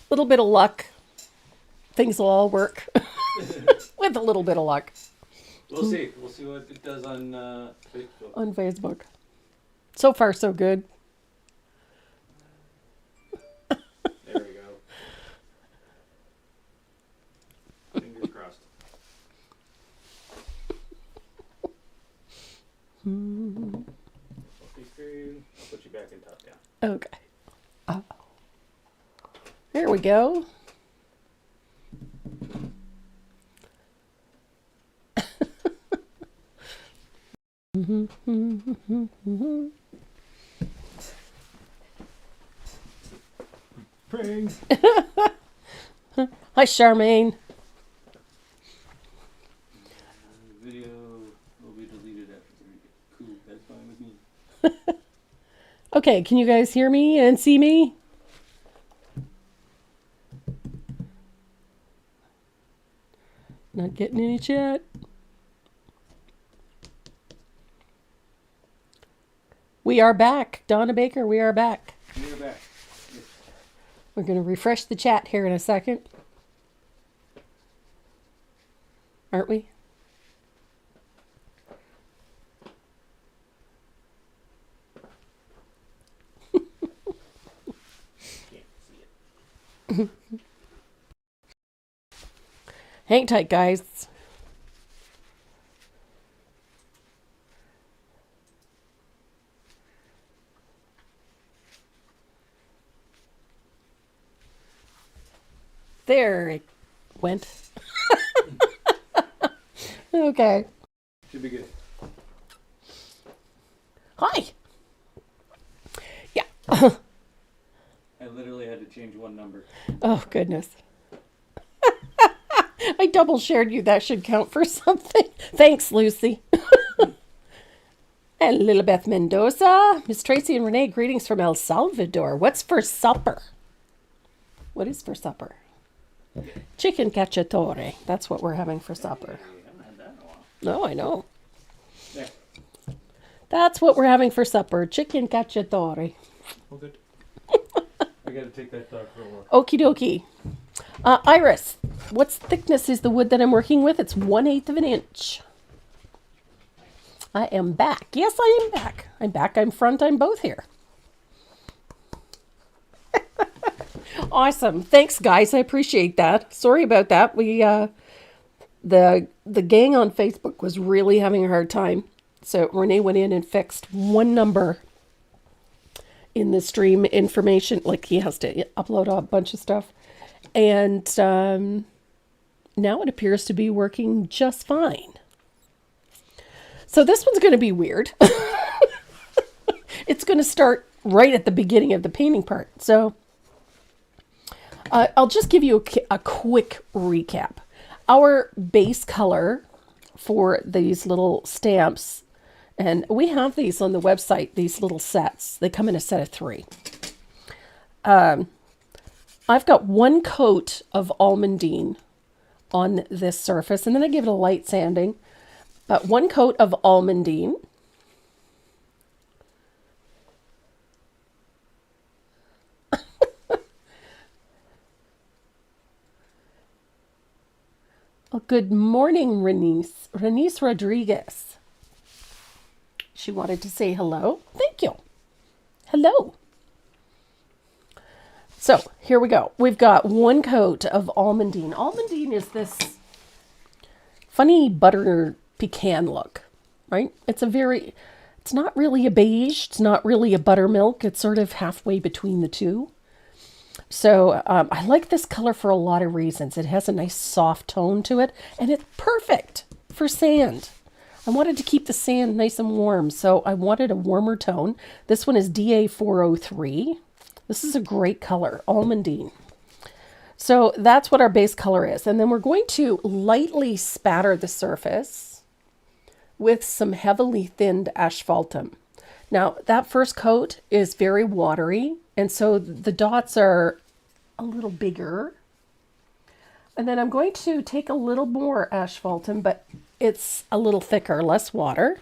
little bit of luck, things will all work with a little bit of luck. We'll see. We'll see what it does on Facebook. On Facebook. So far, so good. There we go. Fingers crossed. Screen. I'll put you back in top down. Okay. There we go. Pranks. Hi, Charmaine. Video will be deleted after 30 days. Cool, that's fine with me. Okay, can you guys hear me and see me? Not getting any chat. We are back. Donna Baker, we are back. You're back. Yes. We're going to refresh the chat here in a second. Aren't we? Can't see it. Hang tight, guys. There it went. Okay. Should be good. Hi. Yeah. I literally had to change one number. Oh, goodness. I double shared you. That should count for something. Thanks, Lucy. And Lilibeth Mendoza. Miss Tracy and Renee, greetings from El Salvador. What's for supper? What is for supper? Chicken cacciatore. That's what we're having for supper. I haven't had that in a while. No, I know. There. That's what we're having for supper. Chicken cacciatore. Well, good. I gotta take that dog for a walk. Okie dokie. Iris, what thickness is the wood that I'm working with? It's 1/8 of an inch. I am back. Yes, I am back. I'm back. I'm front. I'm both here. Awesome. Thanks, guys. I appreciate that. Sorry about that. We the gang on Facebook was really having a hard time. So Renee went in and fixed one number in the stream information. Like he has to upload a bunch of stuff. And now it appears to be working just fine. So this one's going to be weird. It's going to start right at the beginning of the painting part. So I'll just give you a quick recap. Our base color for these little stamps, and we have these on the website, these little sets. They come in a set of 3. I've got 1 coat of almondine on this surface, and then I give it a light sanding. But 1 coat of almondine. Oh, good morning, Renice. Renice Rodriguez. She wanted to say hello. Thank you. Hello. So here we go. We've got 1 coat of almondine. Almondine is this funny butter pecan look, right? It's not really a beige. It's not really a buttermilk. It's sort of halfway between the two. So I like this color for a lot of reasons. It has a nice soft tone to it, and it's perfect for sand. I wanted to keep the sand nice and warm, so I wanted a warmer tone. This one is DA403. This is a great color, almondine. So that's what our base color is. And then we're going to lightly spatter the surface with some heavily thinned asphaltum. Now, that first coat is very watery, and so the dots are a little bigger. And then I'm going to take a little more asphaltum, but it's a little thicker, less water.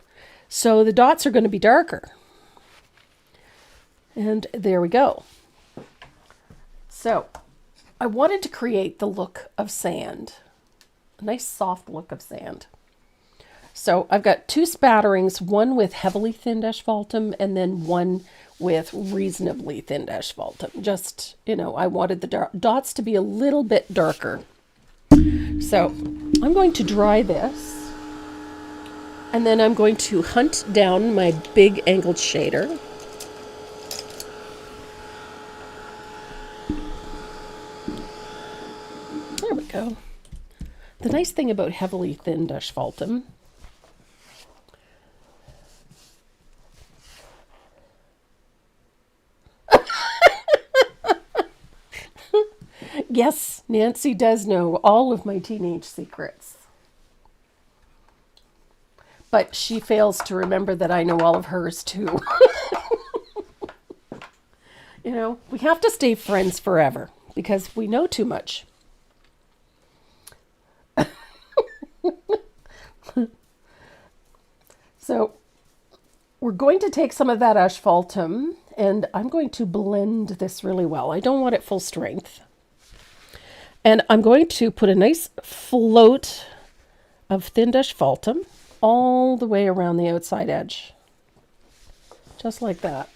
So the dots are going to be darker. And there we go. So I wanted to create the look of sand, a nice soft look of sand. So I've got 2 spatterings, one with heavily thinned asphaltum and then one with reasonably thinned asphaltum. Just, I wanted the dots to be a little bit darker. So I'm going to dry this, and then I'm going to hunt down my big angled shader. There we go. The nice thing about heavily thinned asphaltum yes, Nancy does know all of my teenage secrets. But she fails to remember that I know all of hers too. We have to stay friends forever because we know too much. So we're going to take some of that asphaltum and I'm going to blend this really well. I don't want it full strength. And I'm going to put a nice float of thinned asphaltum all the way around the outside edge. Just like that.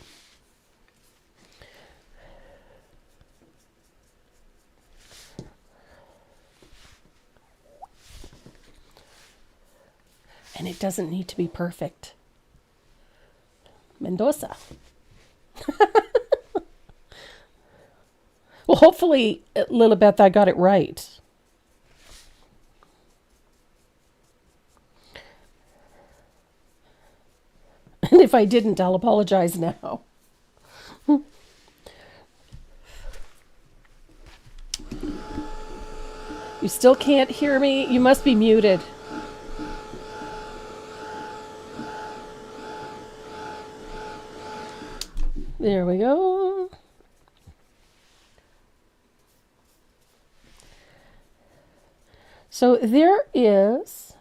And it doesn't need to be perfect. Mendoza. Well, hopefully, Lilibeth, I got it right. And if I didn't, I'll apologize now. You still can't hear me? You must be muted. There we go. So there is,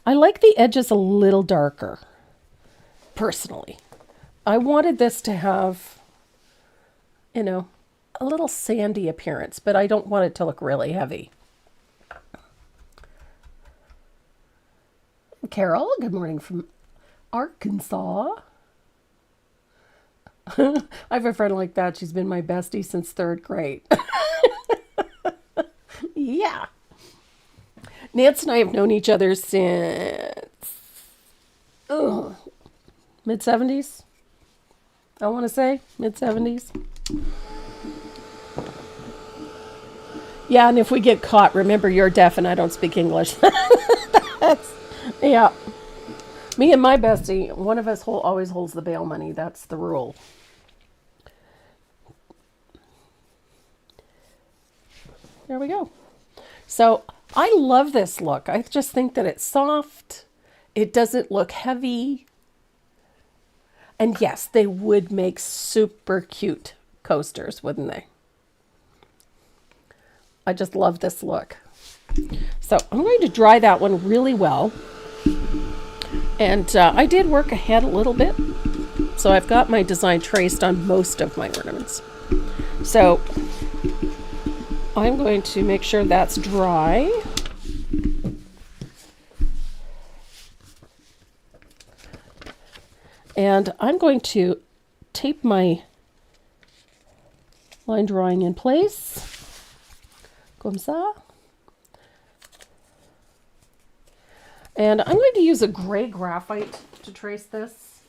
I like the edges a little darker, personally. I wanted this to have, a little sandy appearance, but I don't want it to look really heavy. Carol, good morning from Arkansas. I have a friend like that. She's been my bestie since 3rd grade. Yeah. Nance and I have known each other since mid-70s. I want to say mid-70s. Yeah, and if we get caught, remember you're deaf and I don't speak English. Yeah. Me and my bestie, one of us always holds the bail money. That's the rule. There we go. So I love this look. I just think that it's soft. It doesn't look heavy. And yes, they would make super cute coasters, wouldn't they? I just love this look. So I'm going to dry that one really well. And I did work ahead a little bit. So I've got my design traced on most of my ornaments. So I'm going to make sure that's dry. And I'm going to tape my line drawing in place. Comme ça. And I'm going to use a gray graphite to trace this.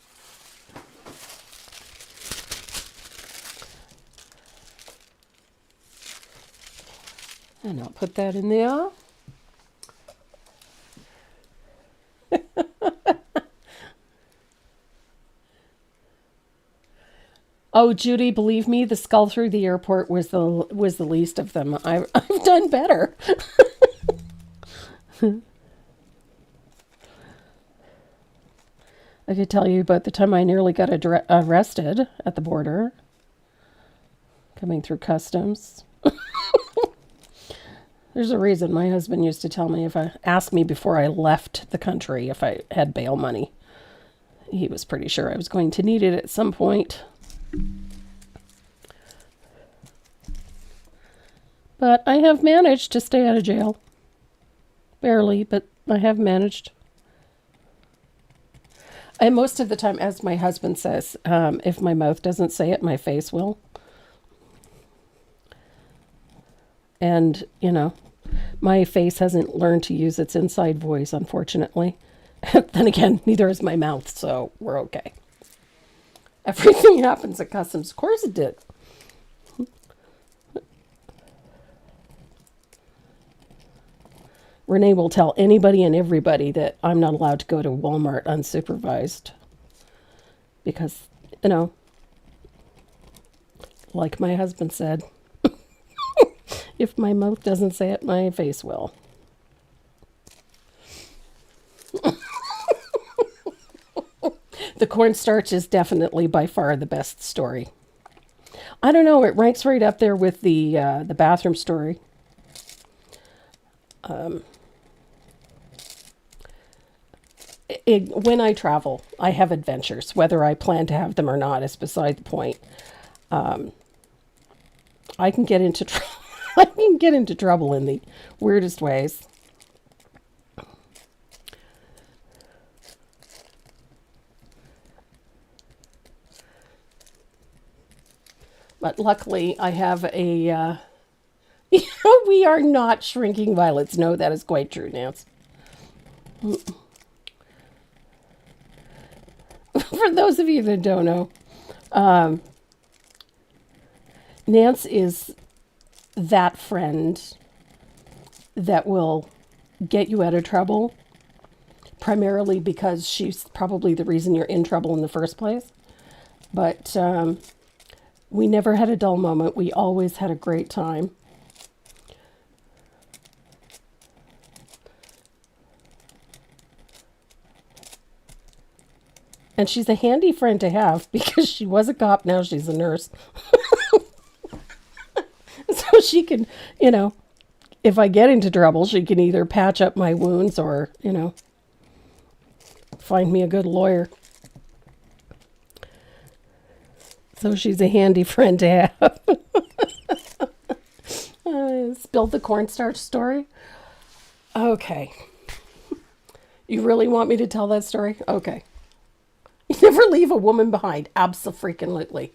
And I'll put that in there. Oh, Judy, believe me, the skull through the airport was the least of them. I've done better. I could tell you about the time I nearly got arrested at the border, coming through customs. There's a reason my husband used to tell me ask me before I left the country if I had bail money. He was pretty sure I was going to need it at some point. But I have managed to stay out of jail. Barely, but I have managed. And most of the time, as my husband says, if my mouth doesn't say it, my face will. And, my face hasn't learned to use its inside voice, unfortunately. Then again, neither is my mouth, so we're okay. Everything happens at customs. Of course it did. Renee will tell anybody and everybody that I'm not allowed to go to Walmart unsupervised. Because, like my husband said, if my mouth doesn't say it, my face will. The cornstarch is definitely by far the best story. I don't know, it ranks right up there with the bathroom story. When I travel, I have adventures. Whether I plan to have them or not is beside the point. I can get into I can get into trouble in the weirdest ways. But luckily, I have a. We are not shrinking violets. No, that is quite true, Nance. For those of you that don't know, Nance is that friend that will get you out of trouble, primarily because she's probably the reason you're in trouble in the first place. But we never had a dull moment. We always had a great time. And she's a handy friend to have because she was a cop, now she's a nurse. So she can, if I get into trouble, she can either patch up my wounds or, find me a good lawyer. So she's a handy friend to have. Spilled the cornstarch story? Okay. You really want me to tell that story? Okay. You never leave a woman behind. Abso-freaking-lutely.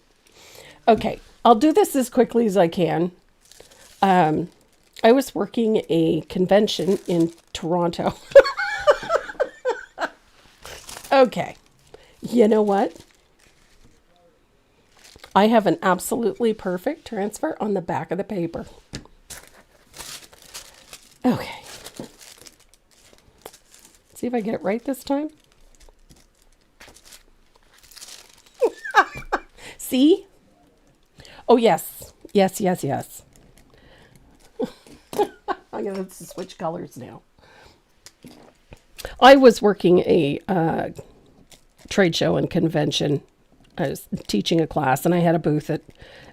Okay. I'll do this as quickly as I can. I was working a convention in Toronto. Okay. You know what? I have an absolutely perfect transfer on the back of the paper. Okay. See if I get it right this time. See? Oh, yes. Yes, yes, yes. I'm going to switch colors now. I was working a trade show and convention. I was teaching a class, and I had a booth at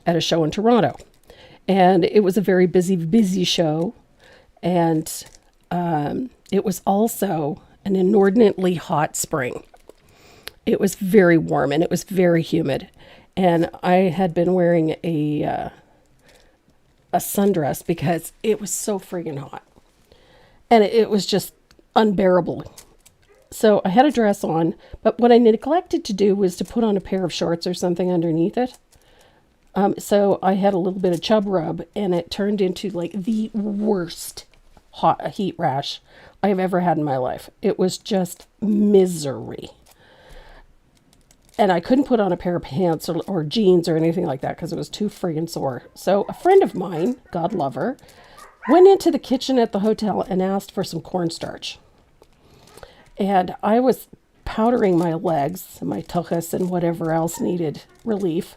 a show in Toronto. And it was a very busy show. And it was also an inordinately hot spring. It was very warm, and it was very humid. And I had been wearing a sundress because it was so friggin' hot. And it was just unbearable. So I had a dress on, but what I neglected to do was to put on a pair of shorts or something underneath it. So I had a little bit of chub rub, and it turned into like the worst heat rash I've ever had in my life. It was just misery. And I couldn't put on a pair of pants or jeans or anything like that because it was too friggin' sore. So a friend of mine, God love her, went into the kitchen at the hotel and asked for some cornstarch. And I was powdering my legs, my tuchus, and whatever else needed relief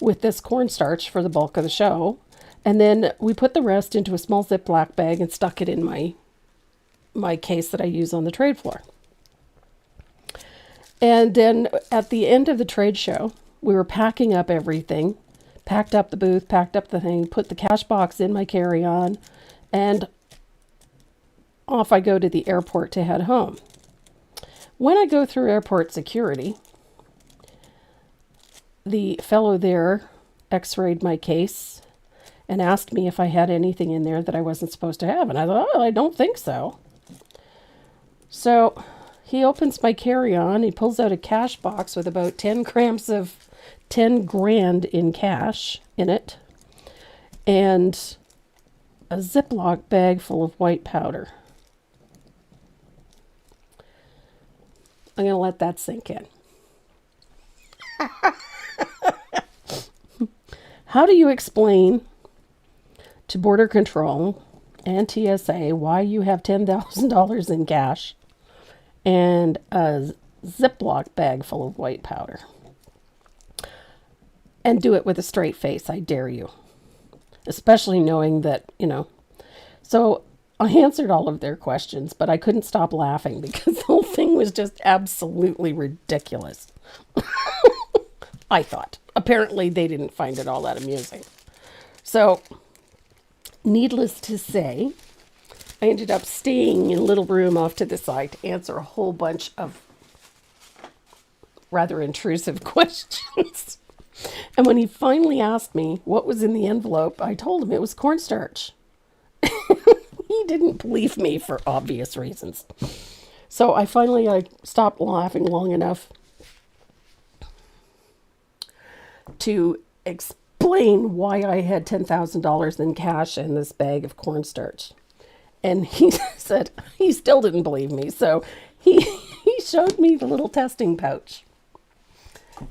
with this cornstarch for the bulk of the show. And then we put the rest into a small Ziploc bag and stuck it in my case that I use on the trade floor. And then at the end of the trade show, we were packing up everything, packed up the booth, packed up the thing, put the cash box in my carry-on, and off I go to the airport to head home. When I go through airport security, the fellow there x-rayed my case and asked me if I had anything in there that I wasn't supposed to have. And I thought, oh, I don't think so. So he opens my carry-on. He pulls out a cash box with about 10 grand in cash in it, and a Ziploc bag full of white powder. I'm going to let that sink in. How do you explain to Border Control and TSA why you have $10,000 in cash and a Ziploc bag full of white powder? And do it with a straight face, I dare you. Especially knowing that, So I answered all of their questions, but I couldn't stop laughing because the whole thing was just absolutely ridiculous. I thought. Apparently they didn't find it all that amusing. So, needless to say, I ended up staying in a little room off to the side to answer a whole bunch of rather intrusive questions. And when he finally asked me what was in the envelope, I told him it was cornstarch. He didn't believe me for obvious reasons. So I stopped laughing long enough to explain why I had $10,000 in cash and this bag of cornstarch. And he said he still didn't believe me. So he showed me the little testing pouch.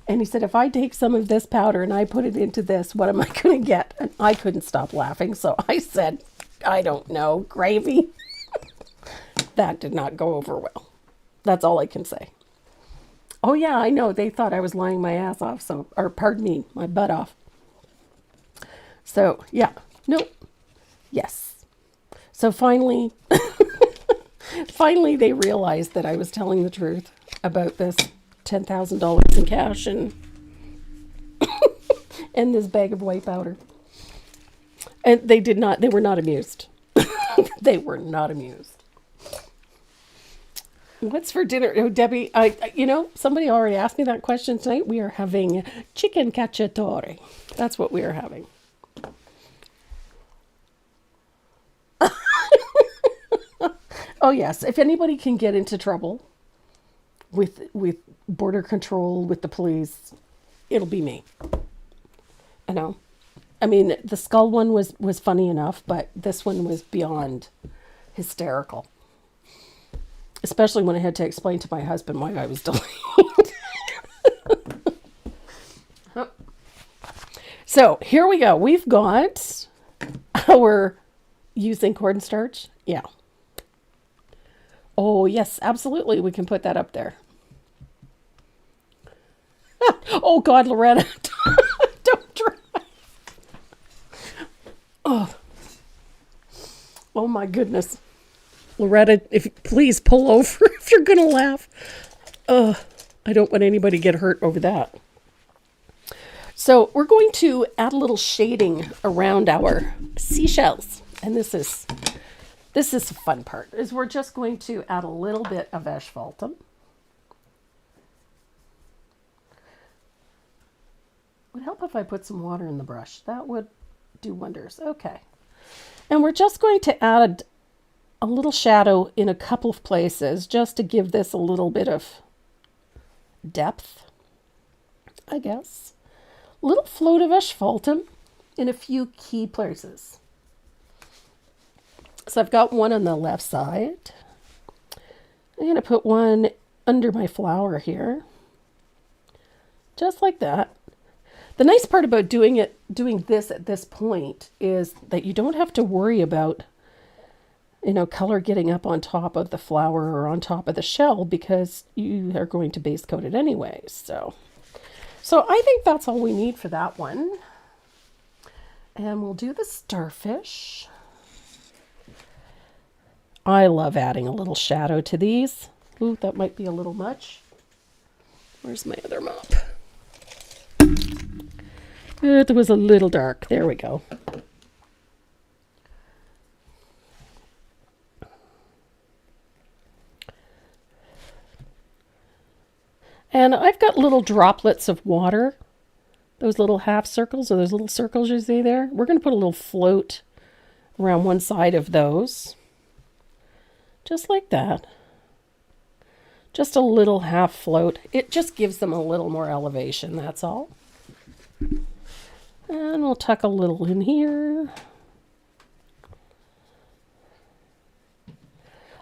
And he said, if I take some of this powder and I put it into this, what am I going to get? And I couldn't stop laughing. So I said, I don't know, gravy. That did not go over well. That's all I can say. Oh yeah, I know. They thought I was lying my ass off. My butt off. So yeah, nope. Yes. So finally, they realized that I was telling the truth about this $10,000 in cash and and this bag of white powder. And they were not amused. They were not amused. What's for dinner? Oh, Debbie, somebody already asked me that question tonight. We are having chicken cacciatore. That's what we are having. Oh, yes. If anybody can get into trouble with border control, with the police, it'll be me. I mean, the skull one was funny enough, but this one was beyond hysterical. Especially when I had to explain to my husband why I was delayed. So here we go. We've got our using cornstarch. Yeah. Oh, yes, absolutely. We can put that up there. Oh, God, Loretta. Don't try. Oh, my goodness. Loretta, please pull over if you're going to laugh. I don't want anybody to get hurt over that. So we're going to add a little shading around our seashells. And this is the fun part, is we're just going to add a little bit of asphaltum. Would help if I put some water in the brush. That would do wonders. Okay. And we're just going to add a little shadow in a couple of places just to give this a little bit of depth, I guess. A little float of asphaltum in a few key places. So I've got one on the left side. I'm going to put one under my flower here. Just like that. The nice part about doing this at this point is that you don't have to worry about color getting up on top of the flower or on top of the shell because you are going to base coat it anyway. So I think that's all we need for that one. And we'll do the starfish. I love adding a little shadow to these. Ooh, that might be a little much. Where's my other mop? It was a little dark. There we go. And I've got little droplets of water Those little half circles or those little circles you see there. We're going to put a little float around one side of those. Just like that. Just a little half float. It just gives them a little more elevation, that's all. And we'll tuck a little in here.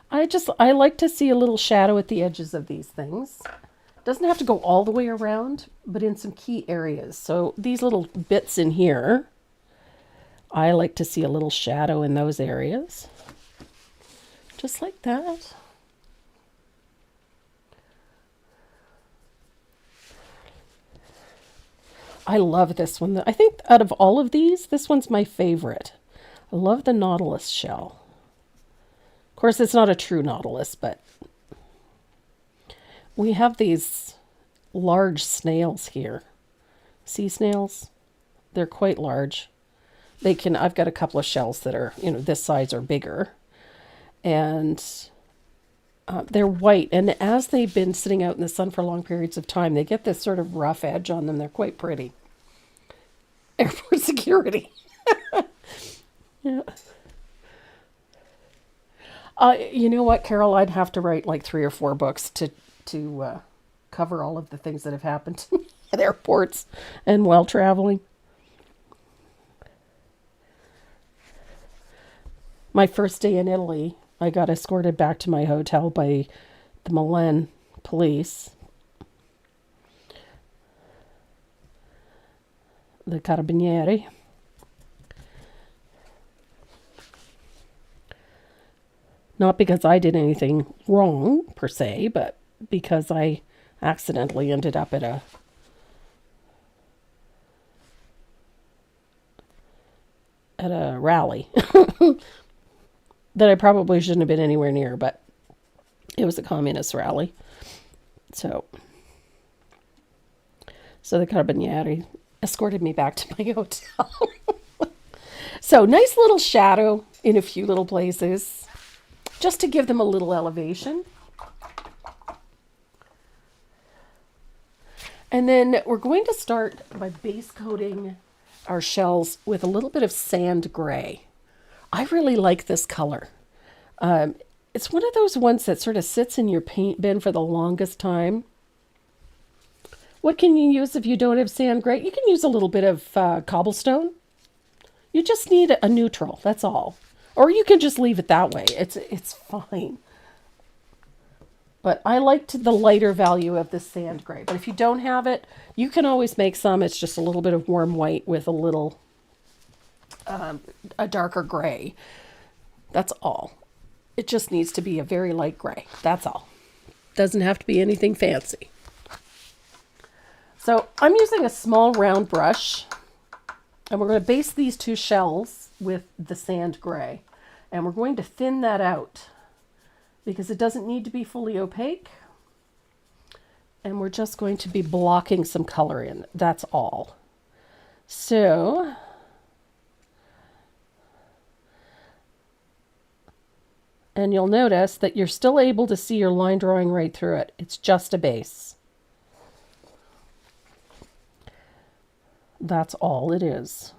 I like to see a little shadow at the edges of these things. Doesn't have to go all the way around, but in some key areas. So these little bits in here, I like to see a little shadow in those areas. Just like that. I love this one. I think out of all of these, this one's my favorite. I love the nautilus shell. Of course, it's not a true nautilus, but we have these large snails here. Sea snails. They're quite large. I've got a couple of shells that are, this size or bigger. And they're white. And as they've been sitting out in the sun for long periods of time, they get this sort of rough edge on them. They're quite pretty. Airport security. Yeah. You know what, Carol? I'd have to write like 3 or 4 books to cover all of the things that have happened to me at airports and while traveling. My first day in Italy, I got escorted back to my hotel by the Milan police. The Carabinieri. Not because I did anything wrong, per se, but because I accidentally ended up at a rally that I probably shouldn't have been anywhere near, but it was a communist rally. So the Carabinieri escorted me back to my hotel. So nice little shadow in a few little places, just to give them a little elevation. And then we're going to start by base coating our shells with a little bit of sand gray. I really like this color. It's one of those ones that sort of sits in your paint bin for the longest time. What can you use if you don't have sand gray? You can use a little bit of cobblestone. You just need a neutral, that's all. Or you can just leave it that way. It's fine. But I liked the lighter value of the sand gray. But if you don't have it, you can always make some. It's just a little bit of warm white with a little, a darker gray. That's all. It just needs to be a very light gray. That's all. Doesn't have to be anything fancy. So I'm using a small round brush. And we're going to base these 2 shells with the sand gray. And we're going to thin that out because it doesn't need to be fully opaque. And we're just going to be blocking some color in. That's all. So and you'll notice that you're still able to see your line drawing right through it. It's just a base. That's all it is.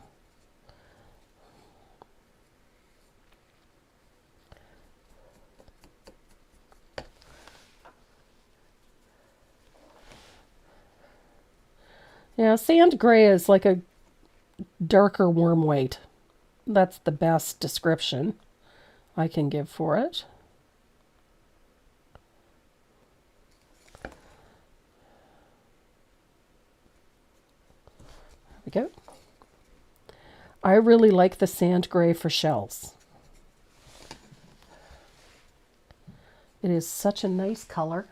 Yeah, sand gray is like a darker warm white. That's the best description I can give for it. There we go. I really like the sand gray for shells. It is such a nice color.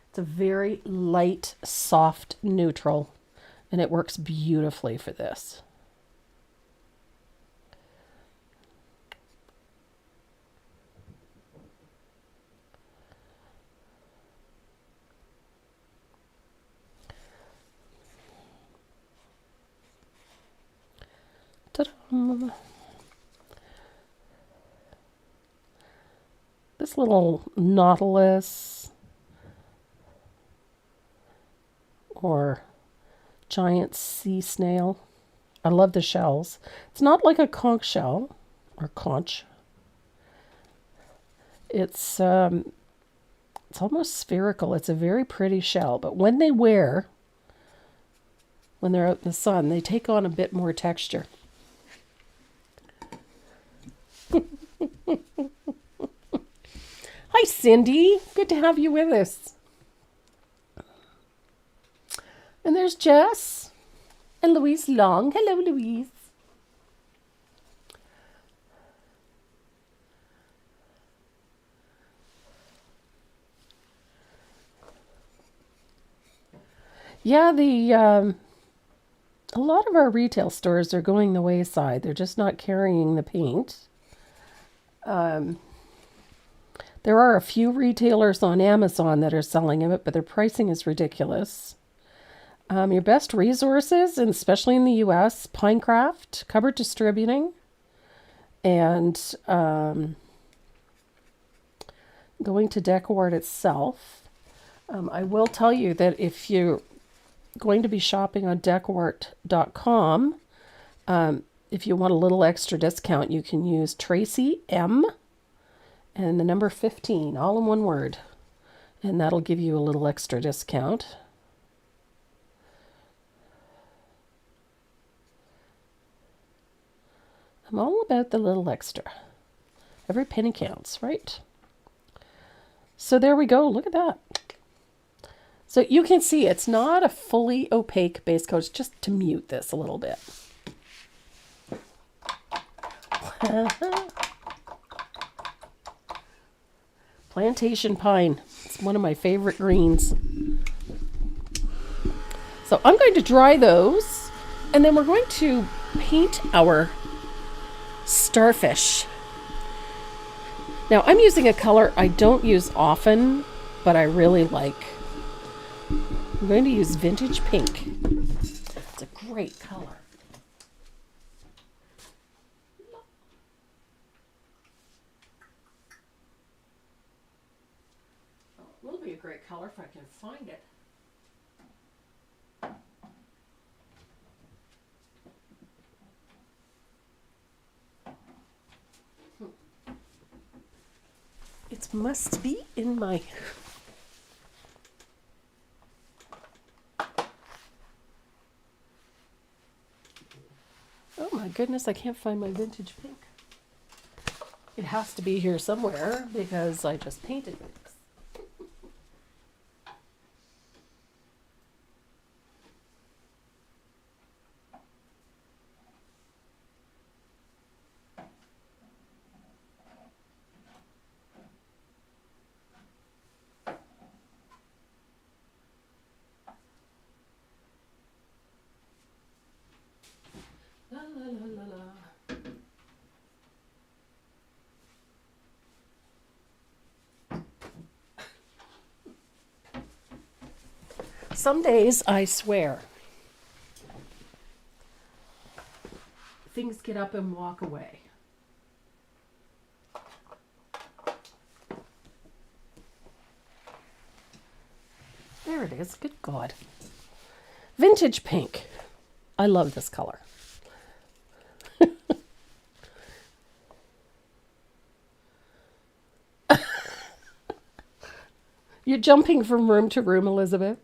It's a very light, soft neutral, and it works beautifully for this. Ta-da! This little nautilus or giant sea snail. I love the shells. It's not like a conch shell or conch. It's almost spherical. It's a very pretty shell, but when they wear, when they're out in the sun, they take on a bit more texture. Hi, Cindy. Good to have you with us. And there's Jess and Louise Long. Hello, Louise. Yeah, a lot of our retail stores are going the wayside. They're just not carrying the paint. There are a few retailers on Amazon that are selling it, but their pricing is ridiculous. Your best resources, and especially in the US, Pinecraft, Cupboard Distributing, and going to Decor itself. I will tell you that if you're going to be shopping on decor.com, if you want a little extra discount, you can use Tracy M and the number 15, all in one word, and that'll give you a little extra discount. I'm all about the little extra. Every penny counts, right? So there we go. Look at that. So you can see it's not a fully opaque base coat. It's just to mute this a little bit. Plantation pine. It's one of my favorite greens. So I'm going to dry those, and then we're going to paint our Starfish. Now I'm using a color I don't use often, but I really like. I'm going to use Vintage Pink. It's a great color. It will be a great color if I can find it. It must be in my... Oh my goodness, I can't find my Vintage Pink. It has to be here somewhere because I just painted it. La, la, la, la, la. Some days, I swear, things get up and walk away. There it is. Good God. Vintage Pink. I love this color. You're jumping from room to room, Elizabeth.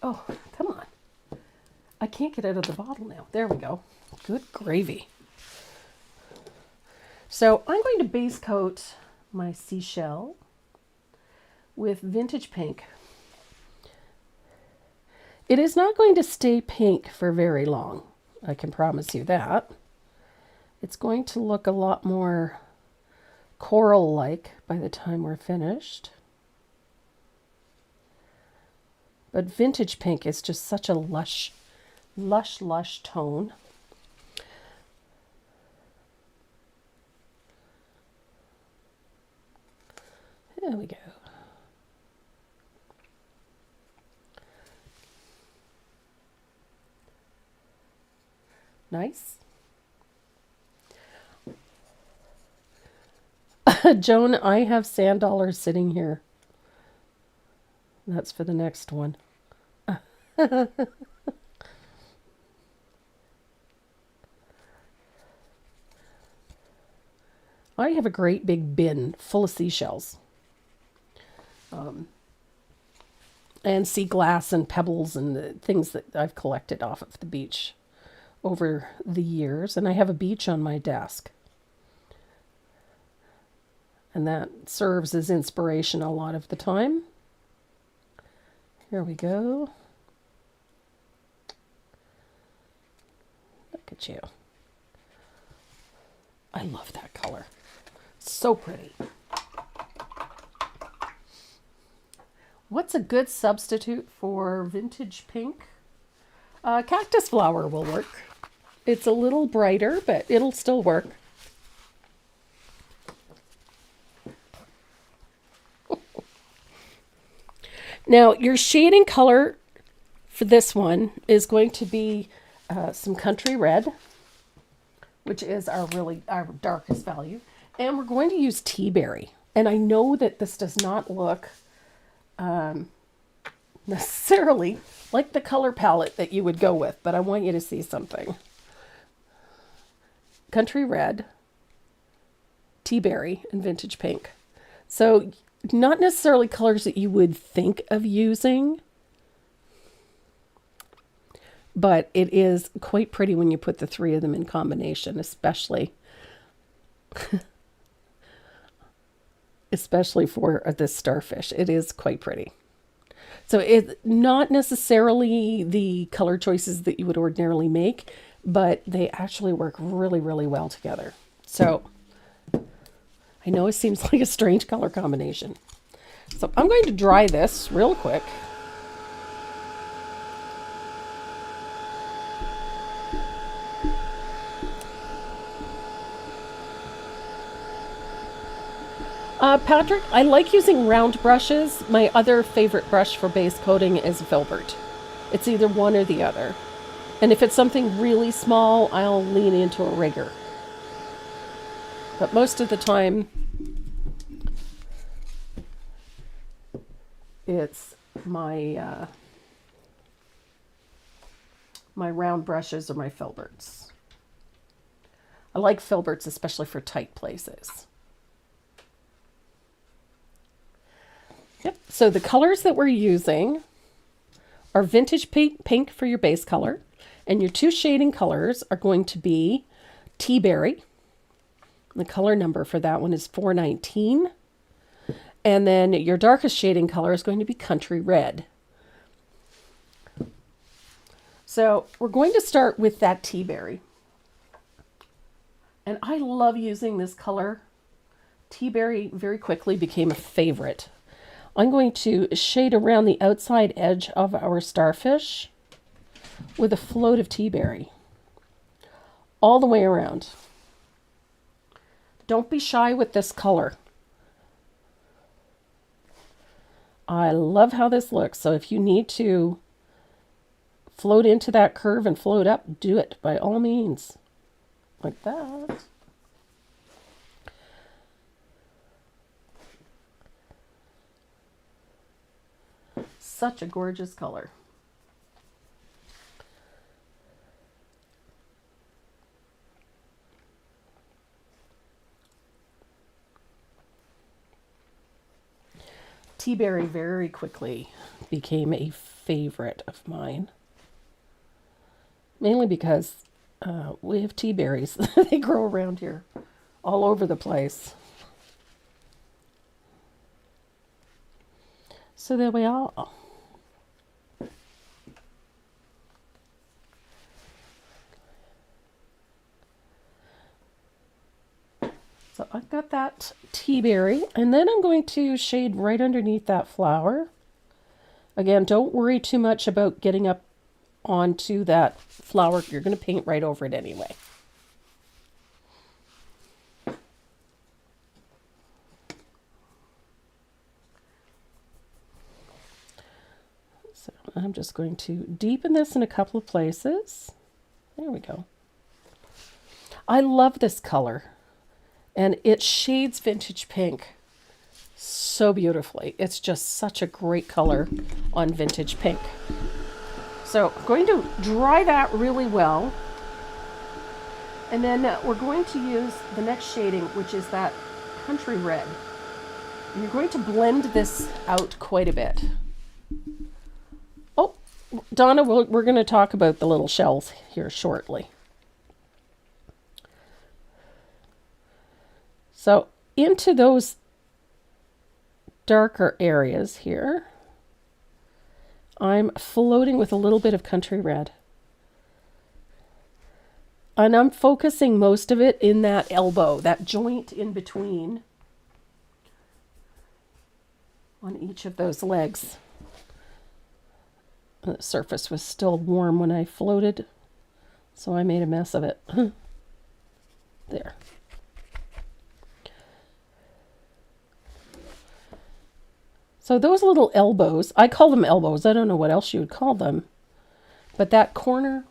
Oh, come on. I can't get out of the bottle now. There we go. Good gravy. So I'm going to base coat my seashell with Vintage Pink. It is not going to stay pink for very long. I can promise you that. It's going to look a lot more coral-like by the time we're finished. But Vintage Pink is just such a lush, lush, lush tone. There we go. Nice. Joan, I have sand dollars sitting here. That's for the next one. I have a great big bin full of seashells. And sea glass and pebbles and the things that I've collected off of the beach over the years. And I have a beach on my desk. And that serves as inspiration a lot of the time. Here we go. Look at you. I love that color. So pretty. What's a good substitute for vintage pink? Cactus flower will work. It's a little brighter, but it'll still work. Now, your shading color for this one is going to be some country red, which is our darkest value. And we're going to use tea berry. And I know that this does not look necessarily like the color palette that you would go with, but I want you to see something. Country red, tea berry, and vintage pink. So not necessarily colors that you would think of using, but it is quite pretty when you put the three of them in combination, especially for this starfish. It is quite pretty. So it's not necessarily the color choices that you would ordinarily make, but they actually work really, really well together. So I know it seems like a strange color combination. So I'm going to dry this real quick. Patrick, I like using round brushes. My other favorite brush for base coating is a filbert. It's either one or the other. And if it's something really small, I'll lean into a rigger. But most of the time, it's my my round brushes or my filberts. I like filberts, especially for tight places. Yep. So the colors that we're using are vintage pink for your base color, and your two shading colors are going to be tea berry. The color number for that one is 419. And then your darkest shading color is going to be country red. So we're going to start with that tea berry. And I love using this color. Tea berry very quickly became a favorite. I'm going to shade around the outside edge of our starfish with a float of tea berry all the way around. Don't be shy with this color. I love how this looks. So if you need to float into that curve and float up, do it by all means. Like that. Such a gorgeous color. Tea berry very quickly became a favorite of mine. Mainly because we have tea berries. They grow around here all over the place. So there we are. So I've got that tea berry, and then I'm going to shade right underneath that flower. Again, don't worry too much about getting up onto that flower. You're going to paint right over it anyway. So I'm just going to deepen this in a couple of places. There we go. I love this color. And it shades vintage pink so beautifully. It's just such a great color on vintage pink. So I'm going to dry that really well. And then we're going to use the next shading, which is that country red. And you're going to blend this out quite a bit. Oh, Donna, we're going to talk about the little shells here shortly. So into those darker areas here, I'm floating with a little bit of country red. And I'm focusing most of it in that elbow, that joint in between on each of those legs. The surface was still warm when I floated, so I made a mess of it. There. So those little elbows, I call them elbows, I don't know what else you would call them, but that corner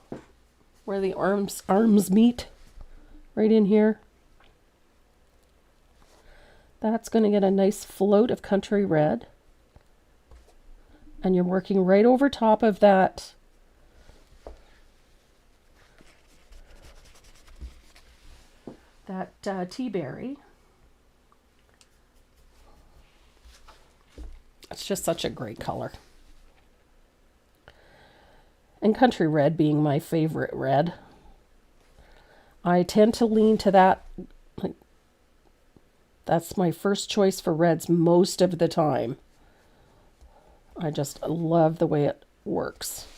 where the arms meet, right in here, that's going to get a nice float of country red. And you're working right over top of that tea berry. It's just such a great color. And country red being my favorite red, I tend to lean to that. Like, that's my first choice for reds most of the time. I just love the way it works.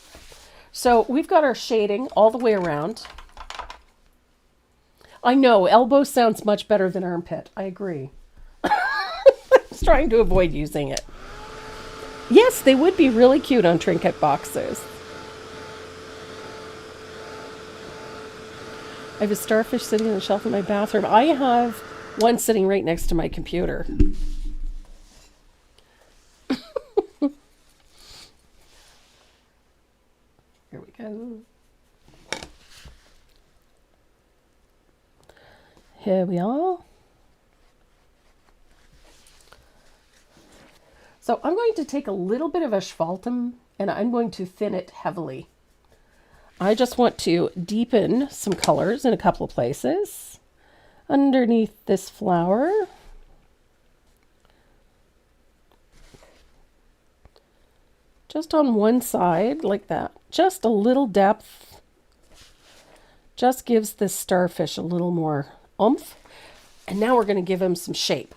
So we've got our shading all the way around. I know, elbow sounds much better than armpit. I agree. I was trying to avoid using it. Yes, they would be really cute on trinket boxes. I have a starfish sitting on a shelf in my bathroom. I have one sitting right next to my computer. Here we go. Here we are. So I'm going to take a little bit of asphaltum and I'm going to thin it heavily. I just want to deepen some colors in a couple of places underneath this flower. Just on one side like that. Just a little depth. Just gives this starfish a little more oomph. And now we're going to give him some shape.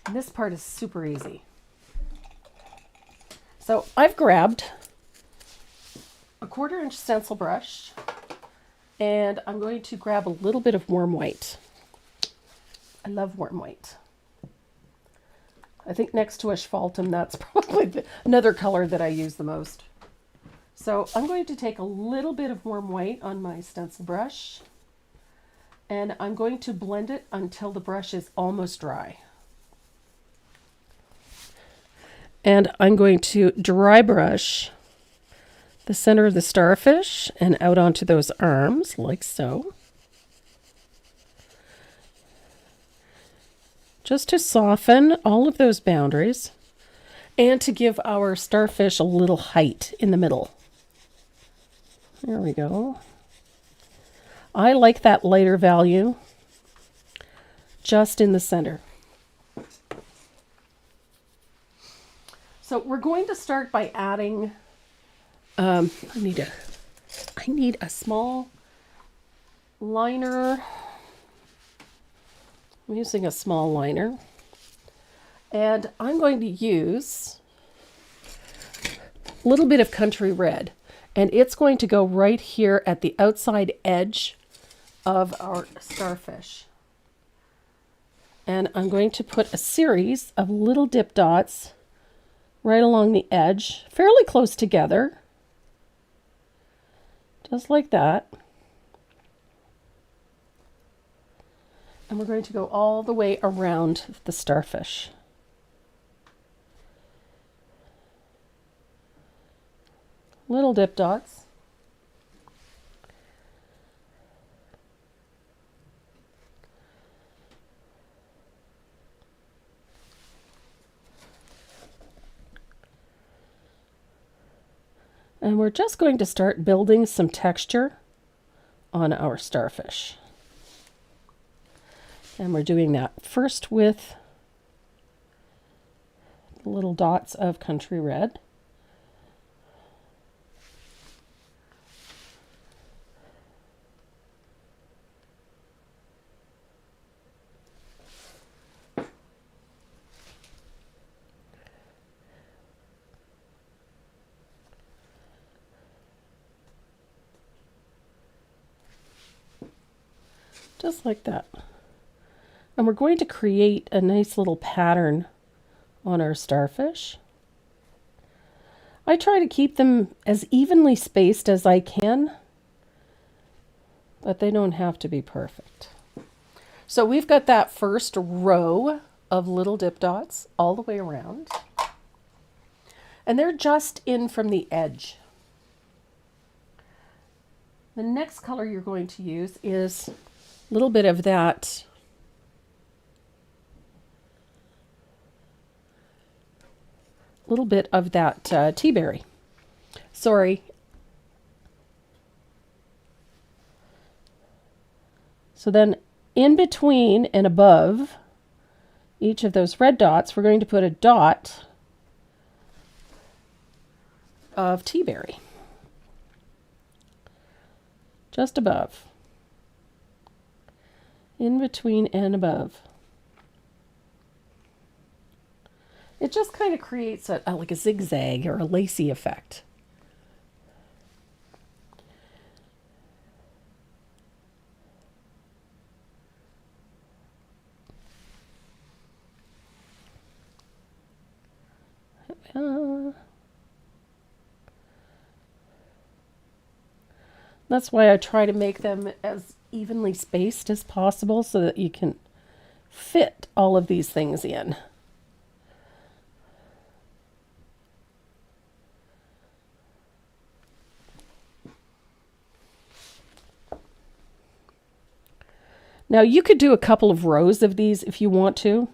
And this part is super easy. So I've grabbed a 1/4 inch stencil brush and I'm going to grab a little bit of warm white. I love warm white. I think next to asphaltum, that's probably another color that I use the most. So I'm going to take a little bit of warm white on my stencil brush and I'm going to blend it until the brush is almost dry. And I'm going to dry brush the center of the starfish and out onto those arms like so. Just to soften all of those boundaries and to give our starfish a little height in the middle. There we go. I like that lighter value just in the center. So we're going to start by adding, I need a small liner. I'm using a small liner. And I'm going to use a little bit of country red. And it's going to go right here at the outside edge of our starfish. And I'm going to put a series of little dip dots right along the edge, fairly close together. Just like that. And we're going to go all the way around the starfish. Little dip dots. And we're just going to start building some texture on our starfish. And we're doing that first with little dots of country red. Just like that. And we're going to create a nice little pattern on our starfish. I try to keep them as evenly spaced as I can, but they don't have to be perfect. So we've got that first row of little dip dots all the way around, and they're just in from the edge. The next color you're going to use is a little bit of that tea berry. Sorry. So then in between and above each of those red dots, we're going to put a dot of tea berry. Just above. In between and above. It just kind of creates like a zigzag or a lacy effect. That's why I try to make them as evenly spaced as possible so that you can fit all of these things in. Now you could do a couple of rows of these if you want to.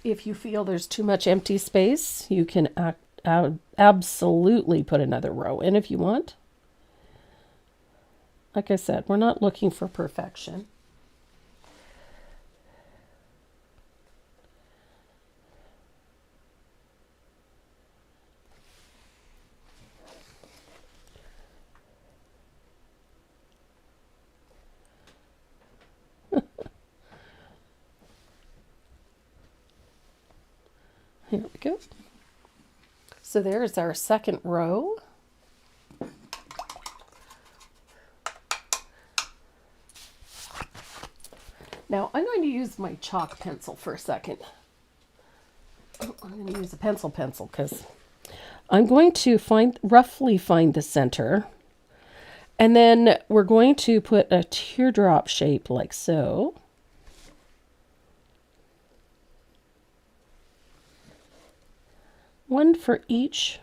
If you feel there's too much empty space, you can absolutely put another row in if you want. Like I said, we're not looking for perfection. Here we go. So there's our second row. Now I'm going to use my chalk pencil for a second. I'm going to use a pencil because I'm going to roughly find the center. And then we're going to put a teardrop shape like so. One for each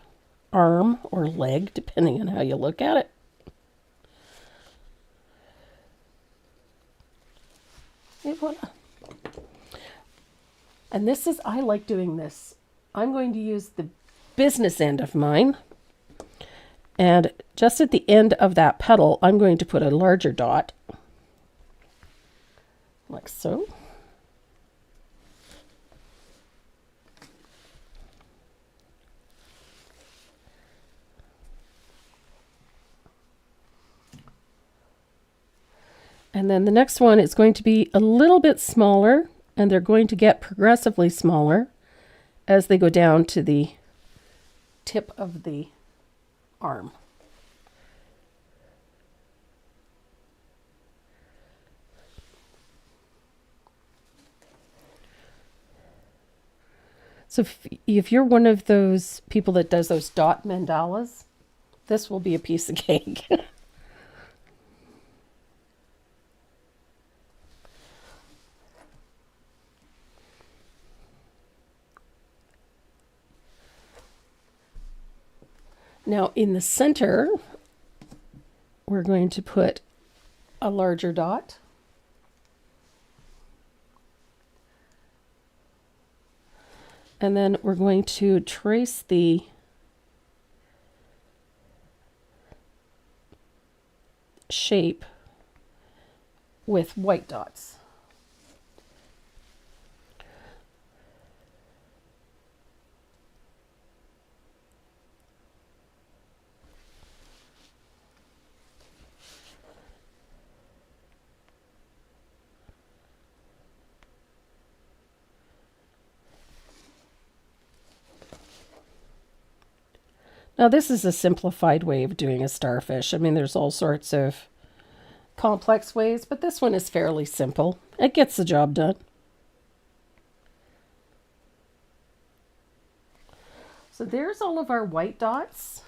arm or leg, depending on how you look at it. Et voila. And this is, I like doing this. I'm going to use the business end of mine. And just at the end of that petal, I'm going to put a larger dot. Like so. And then the next one is going to be a little bit smaller, and they're going to get progressively smaller as they go down to the tip of the arm. So if you're one of those people that does those dot mandalas, this will be a piece of cake. Now in the center, we're going to put a larger dot. And then we're going to trace the shape with white dots. Now this is a simplified way of doing a starfish. I mean, there's all sorts of complex ways, but this one is fairly simple. It gets the job done. So there's all of our white dots.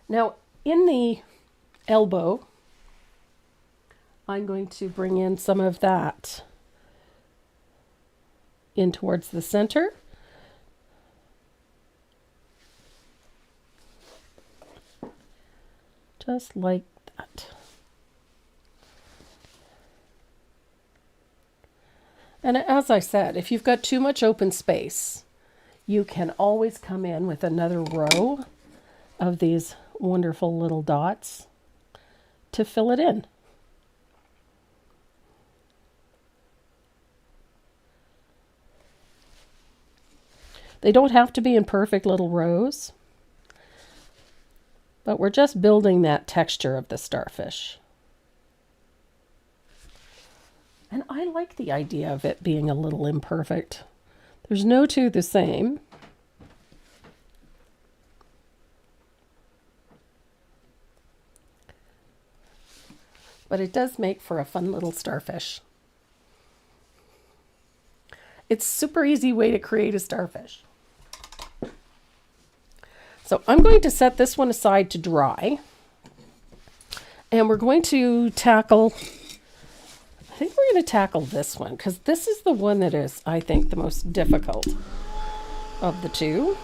Now in the elbow, I'm going to bring in some of that in towards the center. Just like that. And as I said, if you've got too much open space, you can always come in with another row of these wonderful little dots to fill it in. They don't have to be in perfect little rows, but we're just building that texture of the starfish. And I like the idea of it being a little imperfect. There's no two the same. But it does make for a fun little starfish. It's a super easy way to create a starfish. So I'm going to set this one aside to dry. And we're going to tackle, I think we're going to tackle this one, because this is the one that is, I think, the most difficult of the two.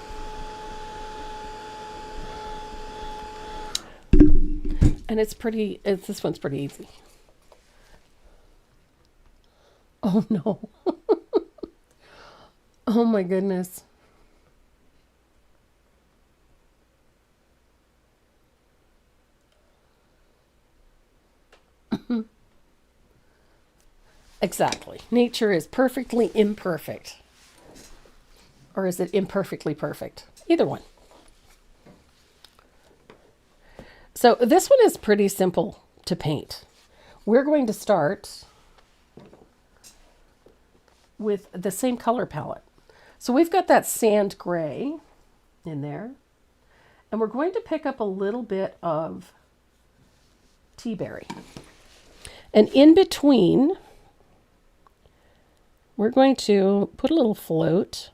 And this one's pretty easy. Oh no. Oh my goodness. Exactly. Nature is perfectly imperfect. Or is it imperfectly perfect? Either one. So this one is pretty simple to paint. We're going to start with the same color palette. So we've got that sand gray in there. And we're going to pick up a little bit of tea berry. And in between, we're going to put a little float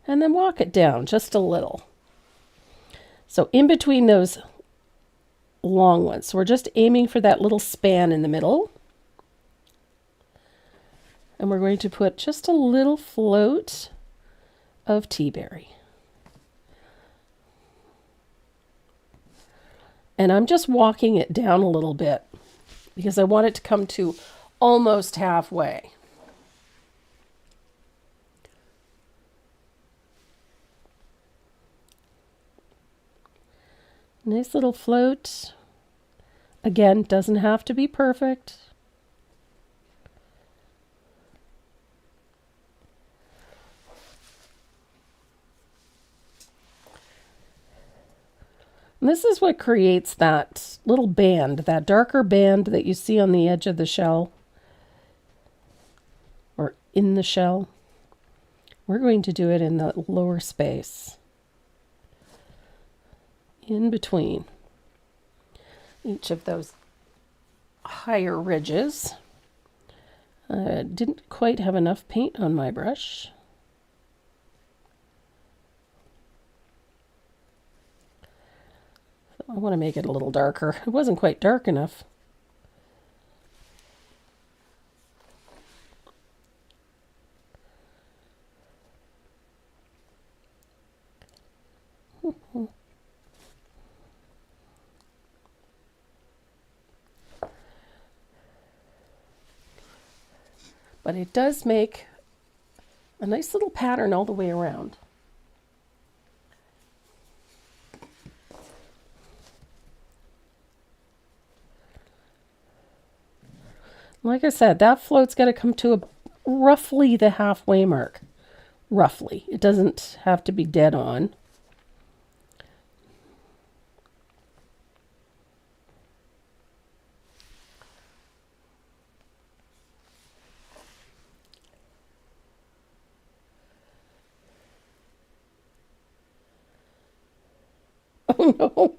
and then walk it down just a little. So in between those long ones, so we're just aiming for that little span in the middle. And we're going to put just a little float of tea berry. And I'm just walking it down a little bit because I want it to come to almost halfway. Nice little float. Again, doesn't have to be perfect. And this is what creates that little band, that darker band that you see on the edge of the shell or in the shell. We're going to do it in the lower space, in between each of those higher ridges. Didn't quite have enough paint on my brush. I want to make it a little darker. It wasn't quite dark enough. But it does make a nice little pattern all the way around. Like I said, that float's got to come to roughly the halfway mark. Roughly. It doesn't have to be dead on. Oh no.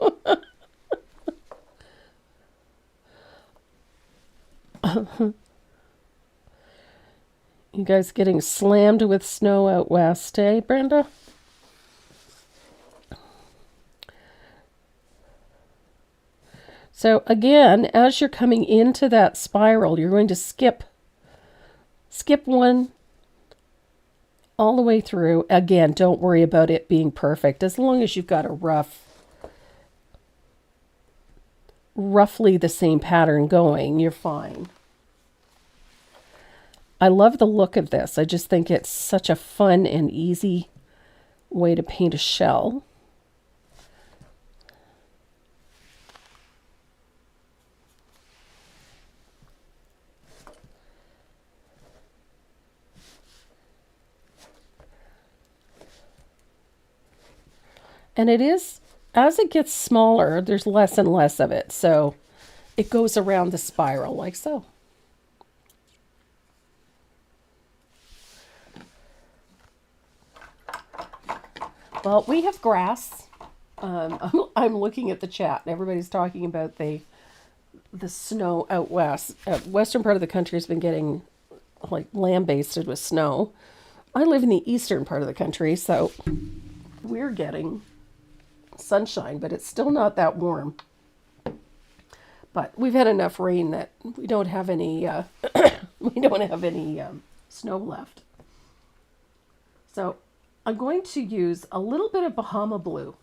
You guys getting slammed with snow out west, eh, Brenda? So again, as you're coming into that spiral, you're going to skip one all the way through. Again, don't worry about it being perfect. As long as you've got a roughly the same pattern going, you're fine. I love the look of this. I just think it's such a fun and easy way to paint a shell. And it is, as it gets smaller, there's less and less of it. So it goes around the spiral like so. Well, we have grass. I'm looking at the chat, and everybody's talking about the snow out west. Western part of the country has been getting like lambasted with snow. I live in the eastern part of the country, so we're getting sunshine, but it's still not that warm. But we've had enough rain that we don't have any snow left. So I'm going to use a little bit of Bahama Blue.